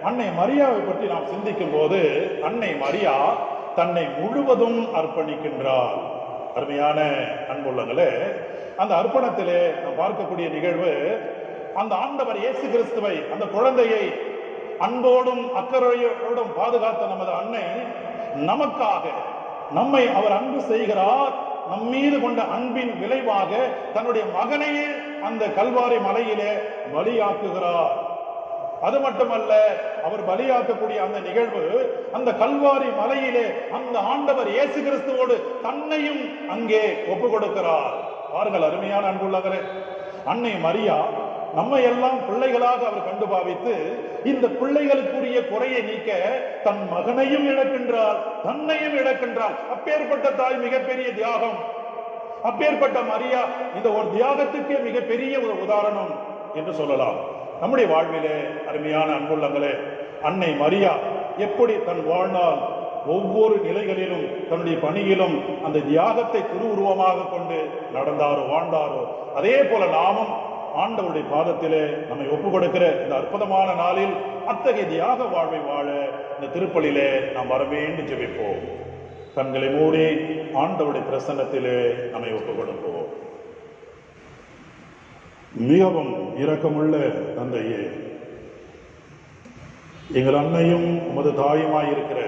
அன்னை மரியாவை பற்றி நாம் சிந்திக்கும் போது, அன்னை மரியா தன்னை முழுவதும் அர்ப்பணிக்கின்றார். அருமையான அன்புள்ளங்களே, அந்த அர்ப்பணத்திலே நாம் பார்க்கக்கூடிய நிகழ்வு, அந்த ஆண்டவர் இயேசு கிறிஸ்துவை, அந்த குழந்தையை அன்போடும் அக்கறையோடும் பாதுகாத்த நமது அன்னை நமக்காக, நம்மை அவர் அன்பு செய்கிறார், நம் மீது கொண்ட அன்பின் விளைவாக தன்னுடைய மகனையே அந்த கல்வாரி மலையிலே பலியாக்குகிறார். அது மட்டுமல்ல, அவர் பலியாக்கக்கூடிய அந்த நிகழ்வு, அந்த கல்வாரி மலையிலே அந்த ஆண்டவர் இயேசு கிறிஸ்துவோடு தன்னையும் அங்கே ஒப்பு கொடுக்கிறார். பாருங்கள் அருமையான அன்புள்ளவரே, அன்னை மரியா நம்மை எல்லாம் பிள்ளைகளாக அவர் கண்டு பாவித்து, இந்த பிள்ளைகளுக்குரிய குறையை நீக்க தன் மகனையும் இழக்கின்றார், தன்னையும் இழக்கின்றார். அப்பேற்பட்ட தாய் மிகப்பெரிய தியாகம். அப்பேற்பட்ட மரியா இந்த ஒரு தியாகத்துக்கே மிகப்பெரிய ஒரு உதாரணம் என்று சொல்லலாம். நம்முடைய வாழ்விலே அருமையான அன்புள்ளங்களே, அன்னை மரியா எப்படி தன் வாழ்நாள் ஒவ்வொரு நிலைகளிலும் தன்னுடைய பணியிலும் அந்த தியாகத்தை திருவுருவமாக கொண்டு நடந்தாரோ வாழ்ந்தாரோ, அதே போல நாமும் ஆண்டவருடைய பாதத்திலே நம்மை ஒப்பு கொடுக்கிற இந்த அற்புதமான நாளில் அத்தகைய தியாக வாழ்வை வாழ இந்த திருப்பலியிலே நாம் வரவேண்டு ஜெபிப்போம். கண்களை மூடி ஆண்டவருடைய பிரசன்னத்திலே நம்மை ஒப்பு கொடுப்போம். மிகவும் இரக்கமுள்ள தந்தையே, எங்கள் அன்னையும் உமது தாயுமாயிருக்கிற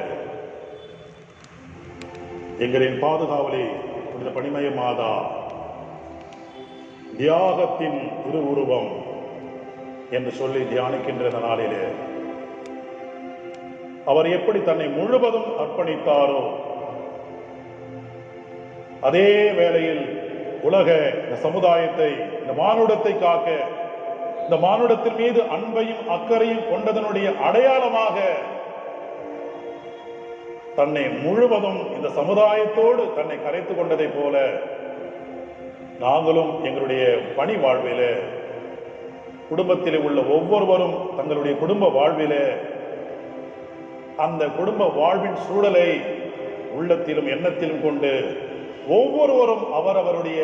எங்களின் பாதுகாவலே இந்த பணிமய மாதா, தியாகத்தின் திருவுருவம் என்று சொல்லி தியானிக்கின்ற நாளிலே அவர் எப்படி தன்னை முழுவதும் அர்ப்பணித்தாரோ, அதே வேளையில் உலக இந்த சமுதாயத்தை, இந்த மானுடத்தை காக்க, இந்த மானுடத்தின் மீது அன்பையும் அக்கறையும் கொண்டதனுடைய அடையாளமாக தன்னை முழுவதும் இந்த சமுதாயத்தோடு தன்னை கரைத்துக் கொண்டதை போல நாங்களும் எங்களுடைய பணி வாழ்விலே, குடும்பத்திலே உள்ள ஒவ்வொருவரும் தங்களுடைய குடும்ப வாழ்விலே அந்த குடும்ப வாழ்வின் சூழலை உள்ளத்திலும் எண்ணத்திலும் கொண்டு ஒவ்வொருவரும் அவரவருடைய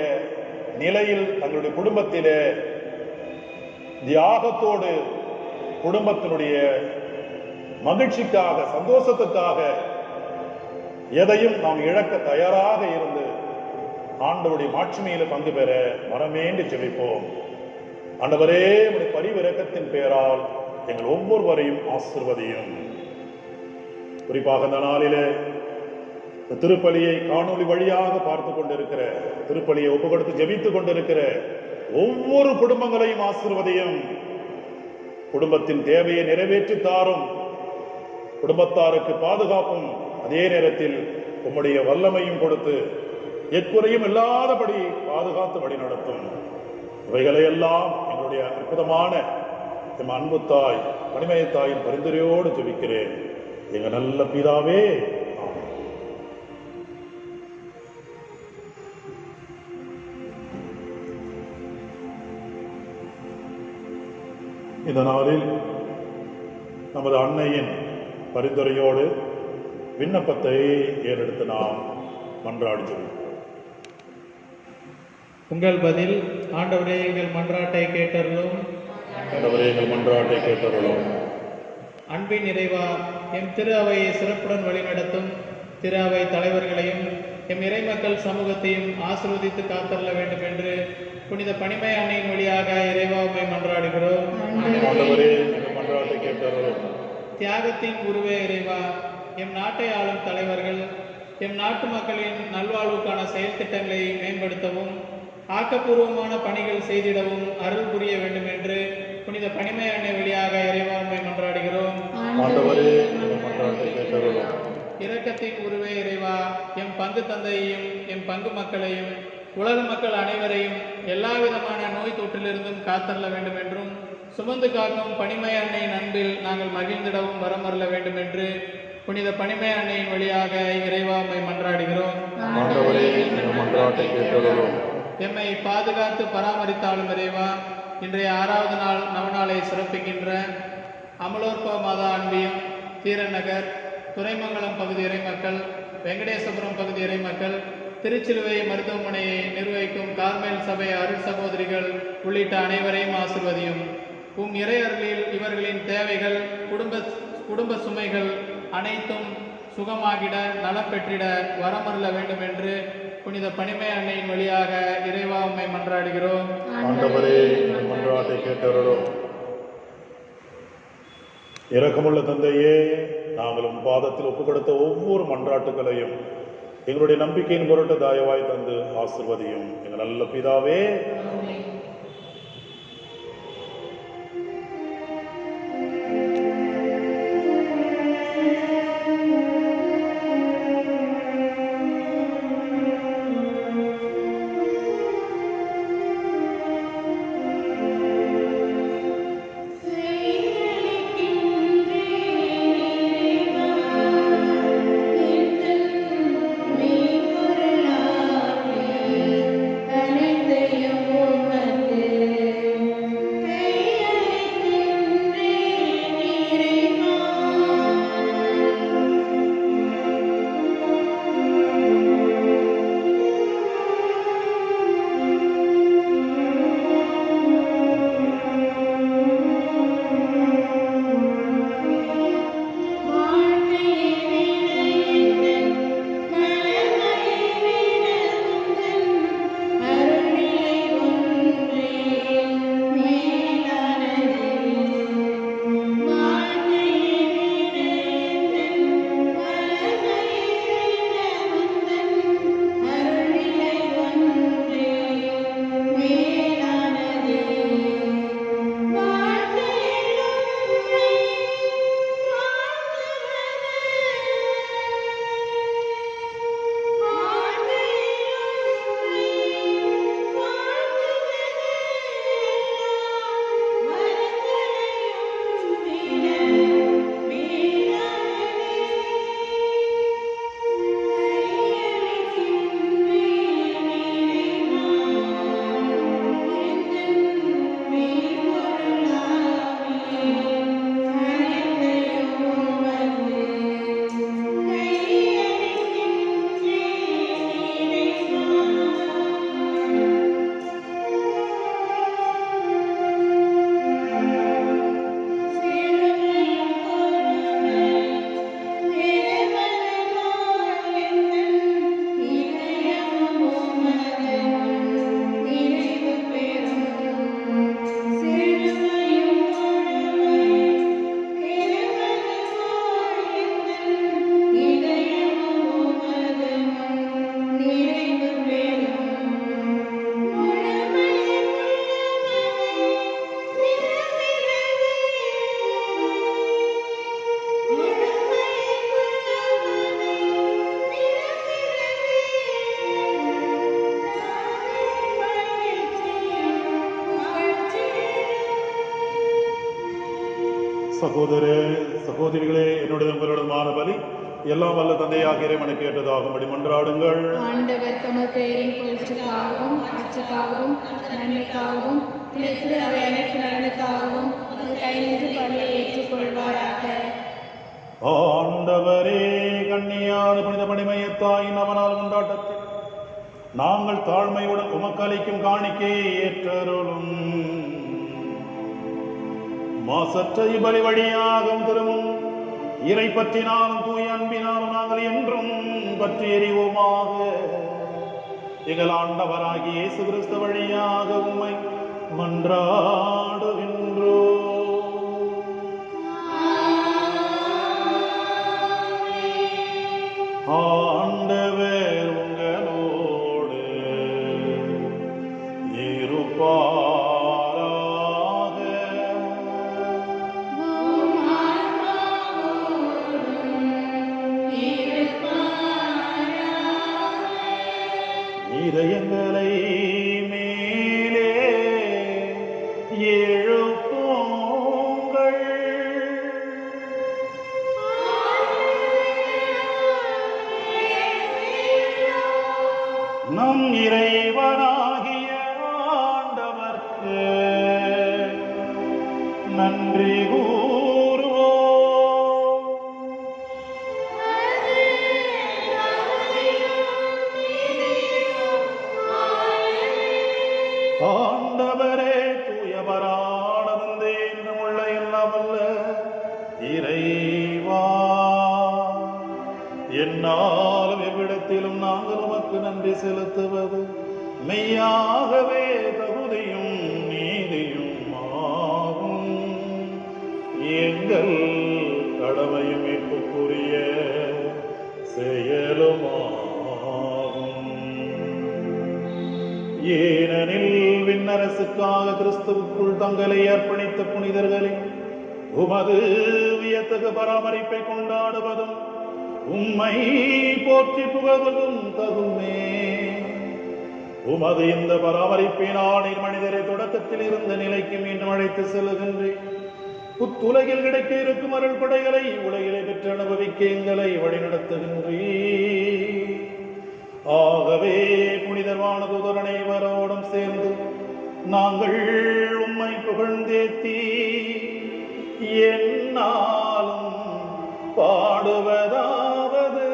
நிலையில் தங்களுடைய குடும்பத்திலே தியாகத்தோடு குடும்பத்தினுடைய மகிழ்ச்சிக்காக, சந்தோஷத்துக்காக எதையும் நாம் இழக்க தயாராக இருந்து ஆண்டவருடைய மாட்சிமையில பங்கு பெற மனமேண்டு ஜெபிப்போம். ஆண்டவரே, உடைய பரிவிரக்கத்தின் பெயரால் எங்கள் ஒவ்வொருவரையும் ஆசீர்வதியும். குறிப்பாக இந்த நாளிலே இந்த திருப்பலியை காணொளி வழியாக பார்த்து கொண்டிருக்கிற, திருப்பலியை ஒப்பு கொடுத்து ஜெபித்துக் கொண்டிருக்கிற ஒவ்வொரு குடும்பங்களையும் ஆசீர்வதியும். குடும்பத்தின் தேவையை நிறைவேற்றி தாரும். குடும்பத்தாருக்கு பாதுகாப்பும், அதே நேரத்தில் உம்முடைய வல்லமையும் கொடுத்து எக்குறையும் இல்லாதபடி பாதுகாத்து வழி நடத்தும். இவைகளை எல்லாம் எங்களுடைய அற்புதமான எம் அன்பு தாய் பணிமய தாயின் பரிந்துரையோடு ஜெபிக்கிறேன் எங்க நல்ல பிதாவே. இந்த நாளில் நமது அன்னையின் பரிந்துரையோடு விண்ணப்பத்தை ஏறெடுத்து நாம் மன்றாடி ஜெபிப்போம். உங்கள் பதில்: ஆண்டவரே எங்கள் மன்றாட்டை கேட்டருளும். ஆண்டவரே எங்கள் மன்றாட்டை கேட்டருளும். அன்பின் நிறைவா, எம் திரு அவையை சிறப்புடன் வழிநடத்தும் திரு அவை தலைவர்களையும் எம் இறைமக்கள் சமூகத்தையும் ஆசீர்வதித்து காத்தருள வேண்டும் என்று புனித பணிமை அன்னையின் வழியாக இறைவா உம்மை மன்றாடுகிறோம். ஆண்டவரே எங்கள் மன்றாட்டை கேட்டருளும். தியாகத்தின் உருவே இறைவா, எம் நாட்டை ஆளும் தலைவர்கள் எம் நாட்டு மக்களின் நல்வாழ்வுக்கான செயல் திட்டங்களை மேம்படுத்தவும் ஆக்கப்பூர்வமான பணிகள் செய்திடவும் அருள் புரிய வேண்டும் என்று புனித பணிமை அன்னை வழியாக இறைவா உம்மை மன்றாடுகிறோம். ஆண்டவரே எங்கள் மன்றாட்டை கேட்டருளும். இரக்கத்தின் உருவே இறைவா, எம் பங்கு தந்தையையும் எம் பங்கு மக்களையும் உலக மக்கள் அனைவரையும் எல்லா விதமான நோய் தொற்றிலிருந்தும் காத்தருள வேண்டும் என்றும் சுமந்து காக்கும் பணிமை அன்னையின் அன்பில் நாங்கள் மகிழ்ந்திடவும் வரமருள வேண்டும் என்று புனித பணிமை அன்னையின் வழியாக இறைவா உம்மை மன்றாடுகிறோம். ஆண்டவரே எங்கள் மன்றாட்டை கேட்டருளும். எம்மை பாதுகாத்து பராமரித்தாலும் இறைவா, இன்றைய 6வது நாள் நவநாளை சிறப்பிக்கின்ற அமலோற்ப மாதா அன்பியம், தீரநகர், துறைமங்கலம் பகுதி இறைமக்கள், வெங்கடேசபுரம் பகுதி இறைமக்கள், திருச்சிலுவை மருத்துவமனையை நிர்வகிக்கும் கார்மேல் சபை அருள் சகோதரிகள் உள்ளிட்ட அனைவரையும் ஆசிர்வதியும். உம் இறை அருளில் இவர்களின் தேவைகள், குடும்ப சுமைகள் அனைத்தும் சுகமாகிட நலம் பெற்றிட வரமருள வேண்டும் என்று புனித பணிமை அன்னையின் வழியாக இறைவா உம்மை மன்றாடுகிறோம். ஆண்டவரே எங்கள் மன்றாட்டை கேட்டருளும். இரக்கமுள்ள தந்தையே, நாங்கள் உம் பாதத்தில் ஒப்பு கொடுத்த ஒவ்வொரு மன்றாட்டுகளையும் எங்களுடைய நம்பிக்கையின் பொருட்டு தயவாய் தந்து ஆசிர்வதியும். எங்கள் நல்ல பிதாவே. அனைத்தையும் சகோதர சகோதரிகளே, என்னுடைய உங்களுடைய பலி எல்லாம் வல்ல தந்தையாக இறைவனுக்கு ஏற்றதாகும்படி மன்றாடுங்கள். ஆண்டவர் தமது பெயரின் புகழ்ச்சிக்காகவும் ஆட்சிக்காகவும் நன்மைக்காகவும் திரு அவை அனைத்து நலனுக்காகவும் கைநின்று பணியை ஏற்றுக்கொள்வாராக. ஆண்டவரே, கண்ணியான புனித பணிமையத்தாயின் அவனால் கொண்டாட்டத்தில் நாங்கள் தாழ்மையுடன் உமக்கு அளிக்கும் காணிக்கையை ஏற்றருளும். மாசற்ற இபலி வழியாகவும் திரும்பும் இறை பற்றினாலும் தூய அன்பினாலும் நாங்கள் என்றும் பற்றி எறிவோமாக. எங்கள் ஆண்டவராகிய இயேசு கிறிஸ்து வழியாக உம்மை மன்றாடுகின்றோ. ஆண்டவர் உங்களோடு இருப்பாராக. இதயங்களை மேலே எழுப்புங்கள். நம் இறைவனாகிய ஆண்டவர்க்கு நன்றி கூறுவோம். ஆண்டவரே, தூயவரானதே உள்ள எல்லாம் அல்ல இறைவா, என்னாலும் எவ்விடத்திலும் நாங்கள் உமக்கு நன்றி செலுத்துவது மெய்யாகவே தகுதியும் நீதியும் ஆகும். எங்கள் கடமையும் மீட்புக்குரிய செயலுமாகும். ஏனெனில் விண்ணரசுக்காக கிறிஸ்துவுக்குள் தங்களை அர்ப்பணித்த புனிதர்களை உமது வியத்தகு பராமரிப்பை கொண்டாடுவதும் உம்மை போற்றி புகழ்வதும் தகுமே. உமது இந்த பராமரிப்பினால் மனிதரை தொடக்கத்தில் இருந்த நிலைக்கு மீண்டும் அழைத்து செல்லுகின்றேன். புத்துலகில் கிடைக்க இருக்கும் அருள் கொடைகளை உலகிலே பெற்று அனுபவிக்க எங்களை வழிநடத்துகின்றேன். ஆகவே புனிதர்வான தூதர் அனைவரோடும் சேர்ந்து நாங்கள் உம்மை புகழ்ந்தேத்தி என்னாலும் பாடுவதாவது.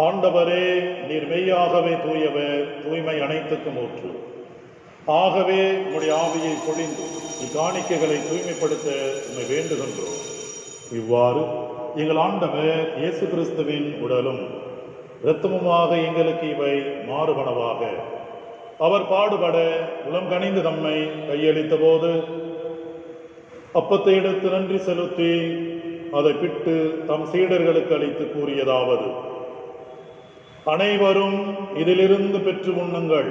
ஆண்டவரே, நீர் மெய்யாகவே தூயவர், தூய்மை அனைத்துக்கும் ஊற்று. ஆகவே உம்முடைய ஆவியை பொழிந்து இக்காணிக்கைகளை தூய்மைப்படுத்த உம்மை வேண்டுகின்றோம். இவ்வாறு எங்கள் ஆண்டவர் இயேசு கிறிஸ்துவின் உடலும் இரத்தமுமாக எங்களுக்கு இவை மாறுபனவாக. அவர் பாடுபட உளம் கனிந்து தம்மை கையளித்த போது அப்பத்தை எடுத்து நன்றி செலுத்தி அதை பிட்டு தம் சீடர்களுக்கு அளித்து கூறியதாவது: அனைவரும் இதிலிருந்து பெற்று உண்ணுங்கள்,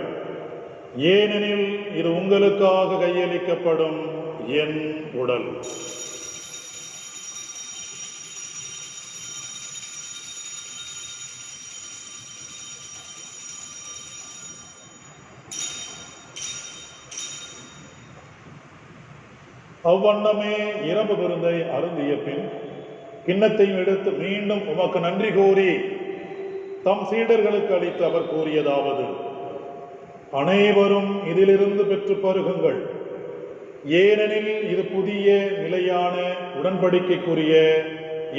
ஏனெனில் இது உங்களுக்காக கையளிக்கப்படும் என் உடல். அவ்வண்ணமே இரவு விருந்தை அருந்திய பின் கிண்ணத்தையும் எடுத்து மீண்டும் உமக்கு நன்றி கூறி தம் சீடர்களுக்கு அளித்து அவர் கூறியதாவது: அனைவரும் இதிலிருந்து பெற்று பருகுங்கள், ஏனெனில் இது புதிய நிலையான உடன்படிக்கைக்குரிய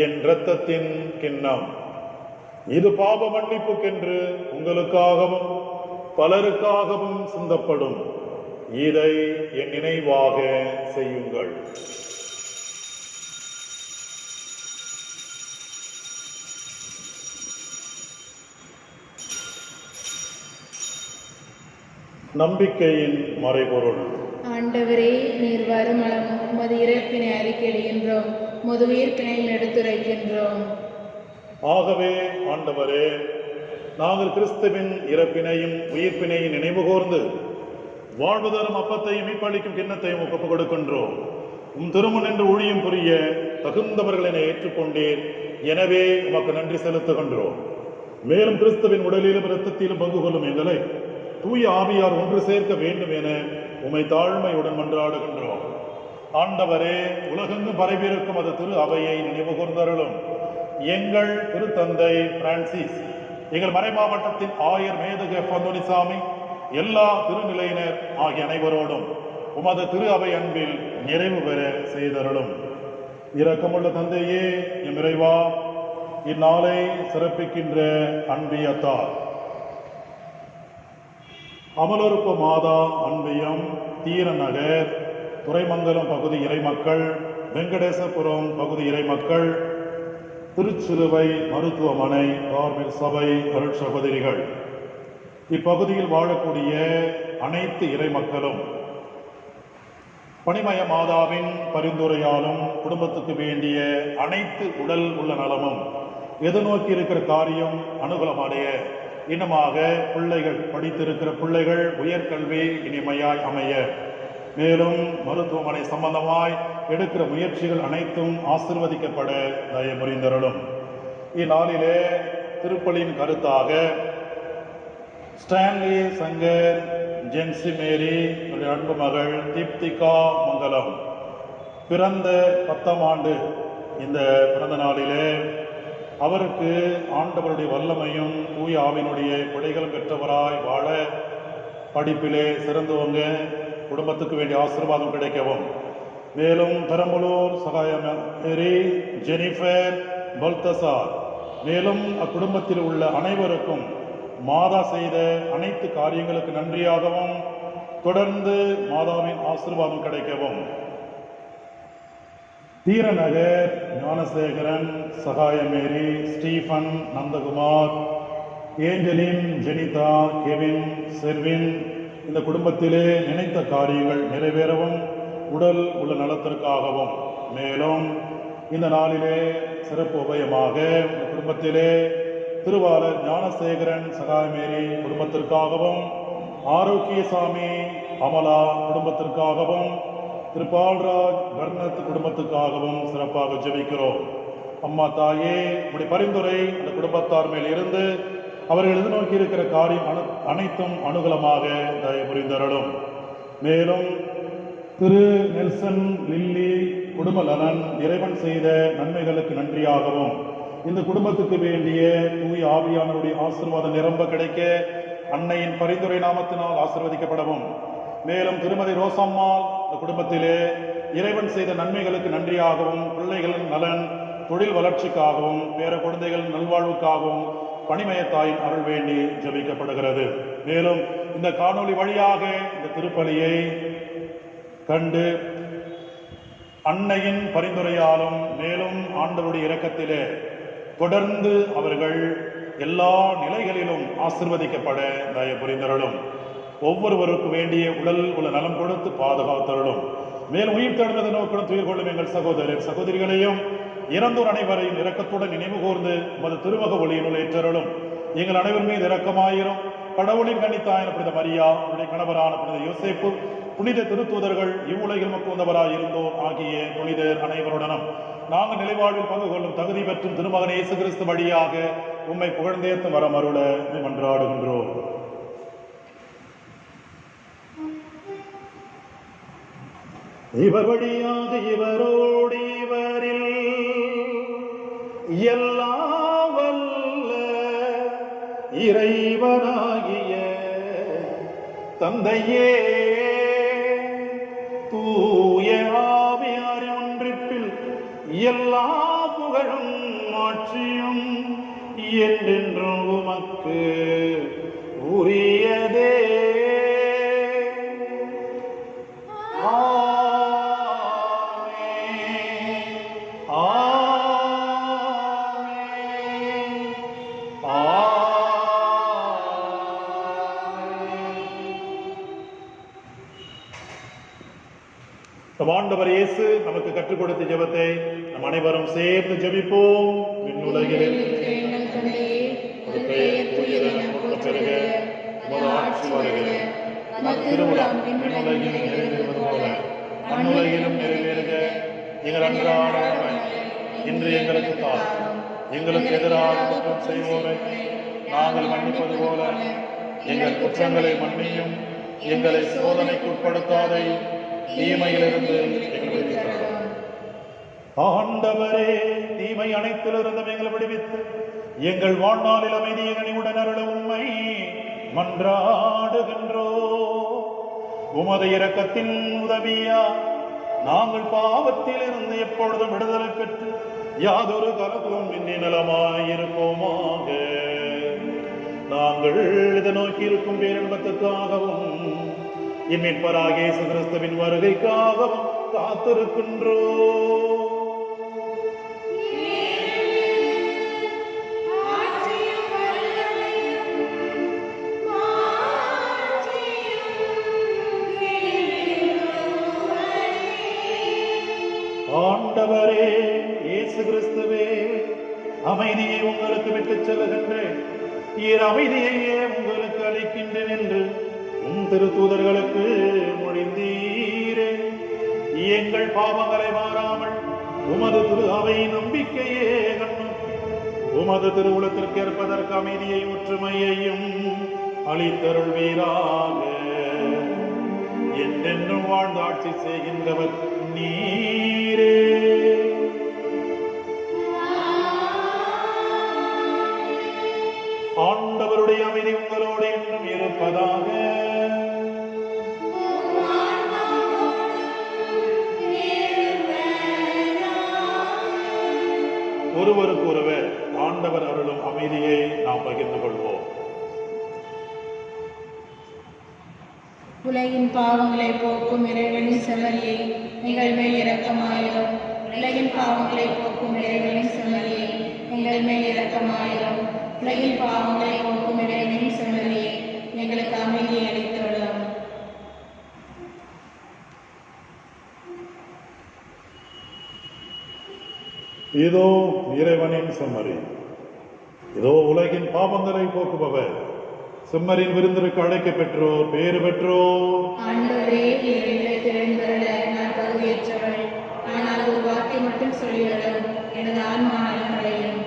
என் இரத்தத்தின் கிண்ணம். இது பாவ மன்னிப்புக்கென்று உங்களுக்காகவும் பலருக்காகவும் சிந்தப்படும். இதை என் நினைவாக செய்யுங்கள். நம்பிக்கையின் மறைபொருள். ஆண்டவரே, நீர் வருமளவும் உமது இறப்பினை அறிக்கையிடுகின்றோம், உமது உயிர்ப்பினையும் எடுத்துரைக்கின்றோம். ஆகவே ஆண்டவரே, நாங்கள் கிறிஸ்துவின் இறப்பினையும் உயிர்ப்பினையும் நினைவு கூர்ந்து வாழ்வு தரும் அப்பத்தையும் மீட்பளிக்கும் கிண்ணத்தையும் ஒப்புக் கொடுக்கின்றோம். உம் திருமுன் என்று ஊழியம் புரிய தகுந்தவர்கள் என ஏற்றுக்கொண்டேன். எனவே உமக்கு நன்றி செலுத்துகின்றோம். மேலும் கிறிஸ்துவின் உடலிலும் இரத்தத்திலும் பங்கு கொள்ளும் எங்களை தூய ஆவியார் ஒன்று சேர்க்க வேண்டும் என உம்மை தாழ்மையுடன் மன்றாடுகின்றோம். ஆண்டவரே, உலகெங்கும் பரவியிருக்கும் அது திரு அவையை நினைவு கூர்ந்தருளும். எங்கள் திருத்தந்தை பிரான்சிஸ், எங்கள் மறைமாவட்டத்தின் ஆயர் மேதகு அந்தோனிசாமி, எல்லா திருநிலையினர் ஆகிய அனைவரோடும் உமது திரு அவை அன்பில் நிறைவு பெற செய்தருளும். இரக்கமுள்ள தந்தையே, எம் இறைவா, இந்நாளை சிறப்பிக்கின்ற அன்பியத்தார் அமலொருப்பு மாதா அன்பியம், தீரநகர், துறைமங்கலம் பகுதி இறைமக்கள், வெங்கடேசபுரம் பகுதி இறைமக்கள், திருச்சிலுவை மருத்துவமனை கார்மில் சபை அருள் சகோதரிகள், இப்பகுதியில் வாழக்கூடிய அனைத்து இறைமக்களும் பணிமய மாதாவின் பரிந்துரையாலும் குடும்பத்துக்கு வேண்டிய அனைத்து உடல் உள்ள நலமும் எதிர்நோக்கி இருக்கிற காரியம் அனுகூலமடைய இன்னமாக பிள்ளைகள் படித்திருக்கிற பிள்ளைகள் உயர்கல்வி இனிமையாய் அமைய, மேலும் மருத்துவமனை சம்பந்தமாய் எடுக்கிற முயற்சிகள் அனைத்தும் ஆசிர்வதிக்கப்பட தயமுறிந்தருளும். இந்நாளிலே திருப்பலியின் கருத்தாக ஸ்டான்லி சங்கர் ஜென்சி மேரி அன்பு மகள் தீப்திகா மங்கலம் பிறந்த 10ஆம் ஆண்டு இந்த பிறந்த நாளிலே அவருக்கு ஆண்டவருடைய வல்லமையும் தூய ஆவியினுடைய கொடைகளும் பெற்றவராய் வாழ, படிப்பிலே சிறந்தவங்க, குடும்பத்துக்கு வேண்டிய ஆசீர்வாதம் கிடைக்கவும், மேலும் பெரம்பலூர் சகாயமேரி ஜெனிஃபர் பல்தசார், மேலும் அக்குடும்பத்தில் உள்ள அனைவருக்கும் மாதா செய்த அனைத்து காரியங்களுக்கு நன்றியாகவும் தொடர்ந்து மாதாவின் ஆசீர்வாதம் கிடைக்கவும், Dheeranagar Gnanasekaran, Sahayamary, Stephen, Nandakumar, Angeline, Jenitha, Kevin, Servin, இந்த குடும்பத்திலே நினைத்த காரியங்கள் நிறைவேறவும், உடல் உள்ள நலத்திற்காகவும், மேலும் இந்த நாளிலே சிறப்பு உபயமாக இந்த குடும்பத்திலே திருவாளர் ஞானசேகரன் சகாயமேரி குடும்பத்திற்காகவும், ஆரோக்கியசாமி அமலா குடும்பத்திற்காகவும், திருபால்ராஜ் பர்னத் குடும்பத்துக்காகவும் சிறப்பாக ஜெபிக்கிறோம். அம்மா தாயே, உடைய பரிந்துரை அந்த குடும்பத்தார் மேல் இருந்து அவர்கள் எதிர்நோக்கி இருக்கிற காரியம் அனைத்தும் அனுகூலமாக தயவு புரிந்தருளும். மேலும் திரு நெல்சன் லில்லி குடும்ப நலன் இறைவன் செய்த நன்மைகளுக்கு நன்றியாகவும், இந்த குடும்பத்துக்கு வேண்டிய தூய ஆவியானவருடைய ஆசீர்வாதம் நிரம்ப கிடைக்க அன்னையின் பரிந்துரை நாமத்தினால் ஆசீர்வதிக்கப்படவும், மேலும் திருமதி ரோசம்மாள் இந்த குடும்பத்திலே இறைவன் செய்த நன்மைகளுக்கு நன்றியாகவும், பிள்ளைகளின் நலன் தொழில் வளர்ச்சிக்காகவும், பேர குழந்தைகள் நல்வாழ்வுக்காகவும் பணிமயத்தாயின் அருள் வேண்டி ஜெபிக்கப்படுகிறது. மேலும் இந்த காணொளி வழியாக இந்த திருப்பலியை கண்டு அன்னையின் பரிந்துரையாலும் மேலும் ஆண்டவருடைய இரக்கத்திலே தொடர்ந்து அவர்கள் எல்லா நிலைகளிலும் ஆசிர்வதிக்கப்பட தயவு புரிந்தருளும். ஒவ்வொருவருக்கு வேண்டிய உடல் உள்ள நலம் கொடுத்து பாதுகாத்தருளும். மேலும் உயிர் தெழுந்ததை நோக்கணும் துயிர் கொள்ளும் எங்கள் சகோதரர் சகோதரிகளையும் இறந்தோர் அனைவரையும் இரக்கத்துடன் நினைவு கூர்ந்து மது திருவக ஒளியினுள் ஏற்றருளும். எங்கள் அனைவர் மீது இரக்கமாயிரும். கடவுளின் கன்னித்தாயான புனித மரியா, அவருடைய கணவரான புனித யோசேப்பு, புனித திருத்தூதர்கள், இவ்வுலகில் மக்குவந்தவராய் இருந்தோர் ஆகிய புனிதர் அனைவருடனும் நாங்கள் நிலைவாழ்வில் பங்கு கொள்ளும் தகுதி பெற்றும் திருமகன் இயேசு கிறிஸ்து வழியாக உம்மை புகழ்ந்தேத்து வரமருள மன்றாடுகின்றோம். இவர் வழியாக இவரோடு இவரில் எல்லாம் வல்ல இறைவனாகிய தந்தையே, தூய ஆவியாரின் ஒன்றிப்பில் எல்லா புகழும் ஆட்சியும் என்றென்றும் உமக்கு உரியதே. ஆண்டவர் இயேசு நமக்கு கற்றுக் கொடுத்த ஜெபத்தை நம் அனைவரும் சேர்ந்து ஜெபிப்போம். விண்ணுலகில் எங்கள் தந்தையே, உமது பெயர் தூயதென போற்றப் பெறுக. உமது ஆட்சி வருக. உமது திருவுளம் விண்ணுலகில் நிறைவேறுவது போல மண்ணுலகிலும் நிறைவேறுக. எங்கள் அன்றாட உணவை இன்று எங்களுக்கு தாரும். எங்களுக்கு எதிராக குற்றம் செய்வோரை நாங்கள் மன்னிப்பது போல எங்கள் குற்றங்களை மன்னியும். எங்களை சோதனைக்கு உட்படுத்தாதை, தீமையிலிருந்து எங்களை விடுவித்தருளும். ஆண்டவரே, தீமை அனைத்திலிருந்து எங்களை விடுவித்து எங்கள் வாழ்நாளில் அமைதியை கனிவுடன் அருள உம்மை மன்றாடுகின்றோ. உமது இரக்கத்தின் உதவியா நாங்கள் பாவத்தில் இருந்து எப்பொழுதும் விடுதலை பெற்று யாதொரு கலப்பும் இன்றி நலமாயிருப்போமாக. நாங்கள் இதை நோக்கி இருக்கும் பேரின்பத்துக்காகவும் இம்மீட்பராகிய இயேசு கிறிஸ்துவின் வருகைக்காகவும் காத்திருக்கின்றோ. ஆண்டவரே இயேசு கிறிஸ்துவே, அமைதியை உங்களுக்கு விட்டுச் செல்லுகின்றேன், ஈர் அமைதியையே உங்களுக்கு அளிக்கின்றேன் என்று உம் திருத்தூதர்களுக்கு மொழிந்தீரே. எங்கள் பாவங்களை மாறாமல் உமது திரு அவை நம்பிக்கையே கண்ணோக்கி உமது திருவுளத்திற்கு ஏற்பதற்கு அமைதியை ஒற்றுமையையும் அளித்தருள்வீராக. என்றென்றும் வாழ்ந்து ஆட்சி செய்கின்றவர் நீரே. ஆண்டவருடைய அமைதி உங்களோடு என்றும் இருப்பதாக. ஒருவருக்கு ஒருவர் ஆண்டவர் அருளும் அமைதியை நாம் பகிர்ந்து கொள்வோம். உலகின் பாவங்களை போக்கும் இறைவனின் செம்மறியை எங்கள் மேல் இரக்கமாயிரும். உலகின் பாவங்களை போக்கும் இறைவனின் செம்மறியை எங்கள் மேல் இரக்கமாயிரும். உலகின் பாவங்களை போக்கும் இறைவனின் செம்மறியை எங்களுக்கு அமைதியை அளித்துள்ளோம். இதோ இறைவனின் செம்மறி, இதோ உலகின் பாவங்களை போக்குபவர். செம்மறியின் விருந்திற்கு அழைக்க பெற்றோர் பேறு பெற்றோர். ஆண்டவரே, எழுந்தருள நான் தகுதியற்றவள். ஆனால் ஒரு வார்த்தை மட்டும் சொல்லிவிடும், எனது ஆன்மா நலமடையும்.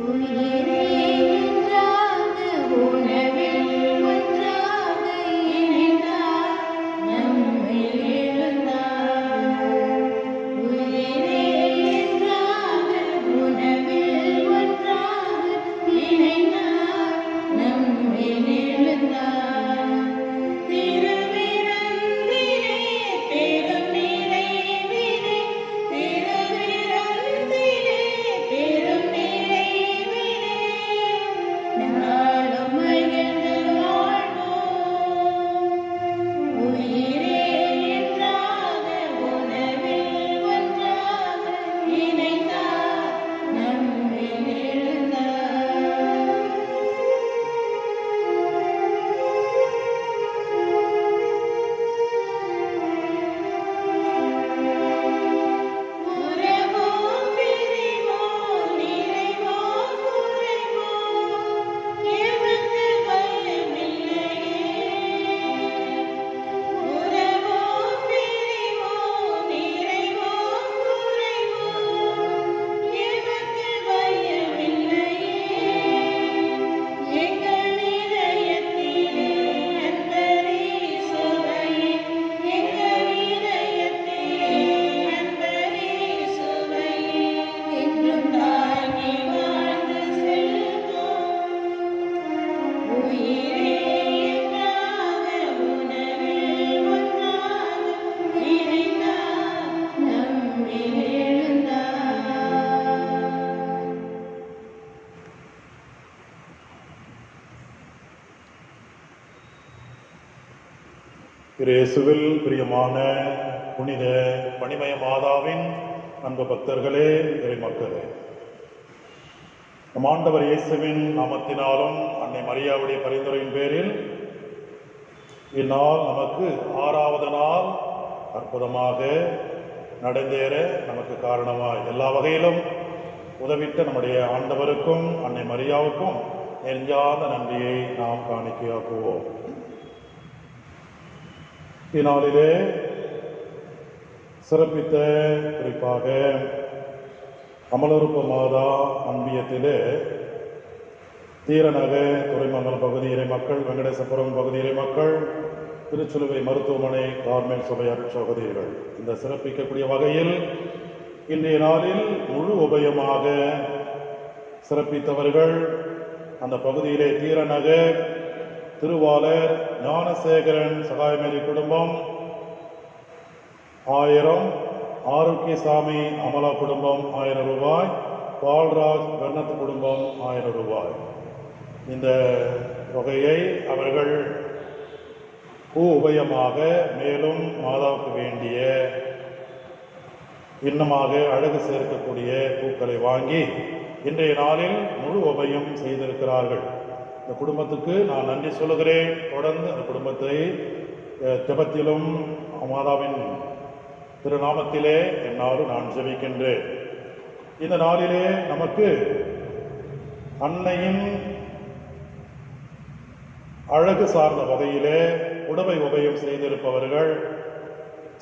உயிரே இயேசுவில் பிரியமான புனித பணிமய மாதாவின் அன்பு பக்தர்களே, இறைமக்களே, நம் ஆண்டவர் இயேசுவின் நாமத்தினாலும் அன்னை மரியாவுடைய பரிந்துரையின் பேரில் இந்நாள் நமக்கு 6வது நாள் அற்புதமாக நடந்தேற நமக்கு காரணமாய் எல்லா வகையிலும் உதவிட்ட நம்முடைய ஆண்டவருக்கும் அன்னை மரியாவுக்கும் நெஞ்சாத நன்றியை நாம் காணிக்கையாக்குவோம். இந்நாளிலே சிறப்பித்த குறிப்பாக அமலருப்பு மாதா அன்பியத்திலே தீரநகர் துறைமங்கலம் பகுதி இறை மக்கள், வெங்கடேசபுரம் பகுதி இறை மக்கள், திருச்சிலுவை மருத்துவமனை கார்மேல் சபை அருட்சகோதரிகள் இந்த சிறப்பிக்கக்கூடிய வகையில் இன்றைய நாளில் முழு உபயமாக சிறப்பித்தவர்கள் அந்த பகுதியிலே தீரநகர் திருவாளர் ஞானசேகரன் சகாயமேரி குடும்பம் 1000, ஆரோக்கியசாமி அமலா குடும்பம் 1000 ரூபாய், பால்ராஜ் கர்ணத் குடும்பம் 1000 ரூபாய். இந்த தொகையை அவர்கள் பூ உபயமாக மேலும் மாதாவுக்கு வேண்டிய இன்னமாக அழகு சேர்க்கக்கூடிய பூக்களை வாங்கி இன்றைய நாளில் முழு உபயம் செய்திருக்கிறார்கள். இந்த குடும்பத்துக்கு நான் நன்றி சொல்லுகிறேன். தொடர்ந்து அந்த குடும்பத்தை ஜெபத்திலும் மாதாவின் திருநாமத்திலே என்னாலும் நான் ஜெபிக்கின்றேன். இந்த நாளிலே நமக்கு அன்னையின் அழகு சார்ந்த வகையிலே உடவை உபயம் செய்திருப்பவர்கள்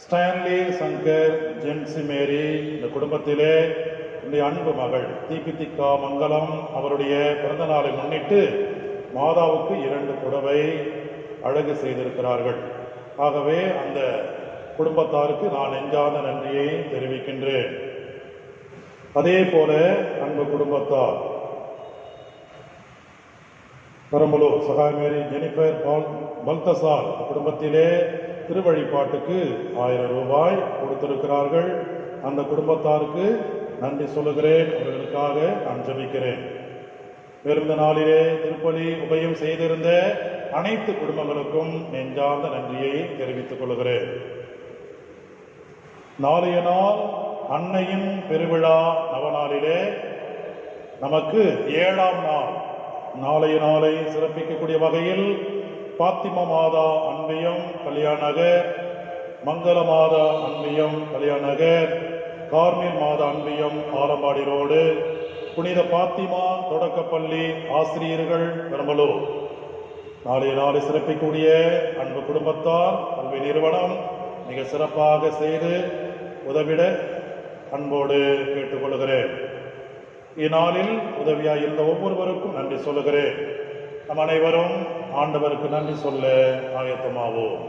ஸ்டான்லி சங்கர் ஜென்சி மேரி. இந்த குடும்பத்திலே என்னுடைய அன்பு மகள் தீபிதிகா மங்கலம் அவருடைய பிறந்த நாளை முன்னிட்டு மாதாவுக்கு 2 புடவை அழகு செய்திருக்கிறார்கள். ஆகவே அந்த குடும்பத்தாருக்கு நான் நெஞ்சார்ந்த நன்றியை தெரிவிக்கின்றேன். அதே போல அன்பு குடும்பத்தார் பெரம்பலூர் சகாயமேரி ஜெனிஃபர் பல்தசார் குடும்பத்திலே திருவழிபாட்டுக்கு 1000 ரூபாய் கொடுத்திருக்கிறார்கள். அந்த குடும்பத்தாருக்கு நன்றி சொல்லுகிறேன். அவர்களுக்காக நான் ஜெபிக்கிறேன். பெருந்த நாளிலே திருப்பலி உபயம் செய்திருந்த அனைத்து குடும்பங்களுக்கும் நெஞ்சார்ந்த நன்றியை தெரிவித்துக் கொள்கிறேன். நாளைய நாள் அன்னையின் பெருவிழா நவநாளிலே நமக்கு 7ஆம் நாள். நாளைய நாளை சிறப்பிக்கக்கூடிய வகையில் பாத்திமா மாதா அன்பியம் கல்யாண நகர், மங்கள மாதா அன்பியம் கல்யாண நகர், கார்மேல் மாதா அன்பியம் ஆலம்பாடி ரோடு, புனித பாத்திமா தொடக்கப்பள்ளி ஆசிரியர்கள் பெரம்பலூர். நாளைய நாளை சிறப்பிக்கக்கூடிய அன்பு குடும்பத்தார் கல்வி நிறுவனம் மிக சிறப்பாக செய்து உதவிட அன்போடு கேட்டுக்கொள்கிறேன். இந்நாளில் உதவியாய் இருந்த ஒவ்வொருவருக்கும் நன்றி சொல்லுகிறேன். நம் அனைவரும் ஆண்டவருக்கு நன்றி சொல்ல ஆயத்தமாவோம்.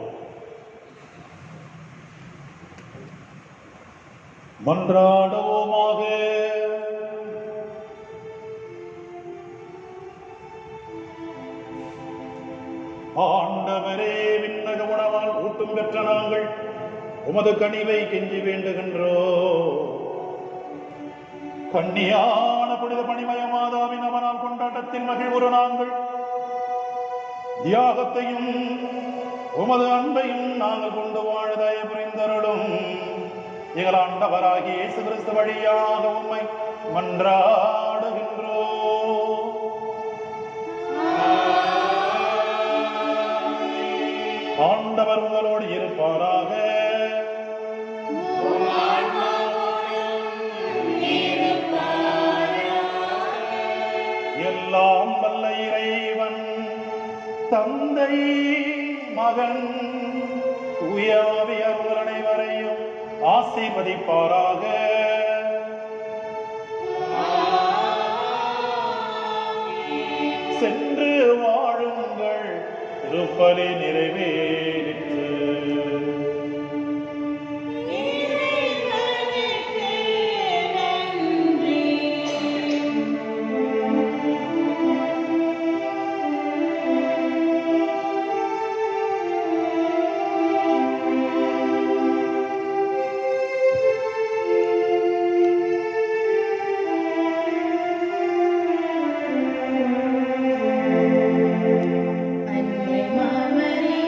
மன்றாடுவோமாக. ஆண்டவரே, விண்ணக உணவால் ஊட்டும் பெற்ற நாங்கள் உமது கனிவை கெஞ்சி வேண்டுகின்றோ. கன்னியான புனித பணிமய மாதாவின் அவனால் கொண்டாட்டத்தில் மகிழ்வுறு நாங்கள் தியாகத்தையும் உமது அன்பையும் நாங்கள் கொண்டு வாழ தயவு புரிந்தருளும். எங்கள் ஆண்டவராகிய இயேசு கிறிஸ்து வழியாக உம்மை மன்றாடுகின்றோ. ஆண்டவர் உங்களோடு இருப்பாராக. எல்லாம் வல்ல இறைவன் தந்தை, மகன், தூய ஆவியார் அனைவரையும் ஆசீர்வதிப்பாராக. சென்று வாழுங்கள், திருப்பலி நிறைவேறிற்று. அன்னை மாமரி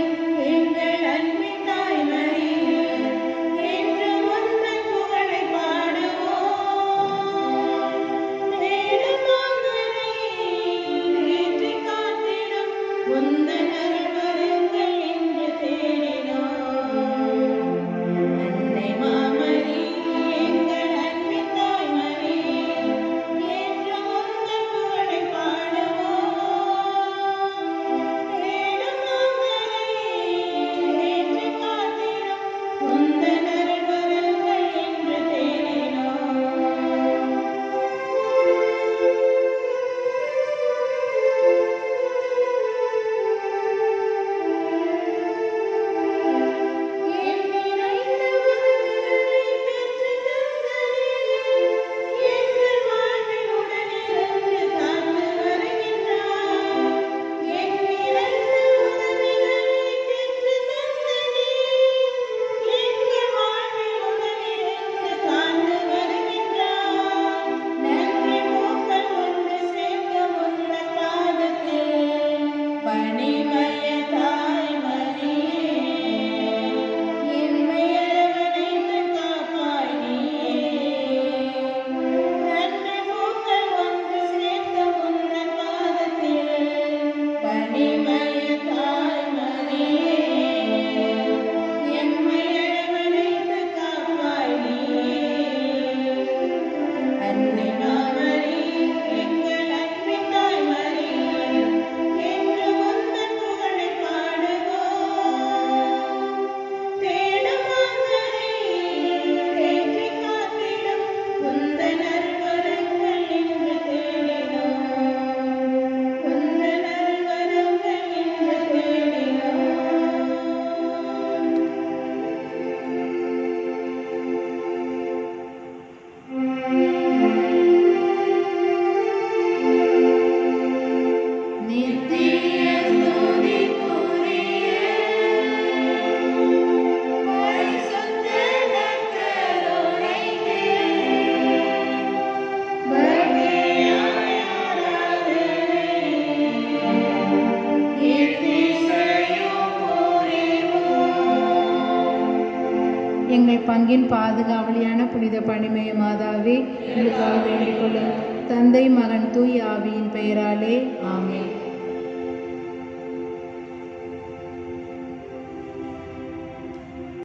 எங்கள் பங்கின் பாதுகாவலியான புனித பணிமய மாதாவே எங்களுக்காக வேண்டிக் கொள்ளும். தந்தை மகன் தூய் ஆவியின் பெயராலே ஆமென்.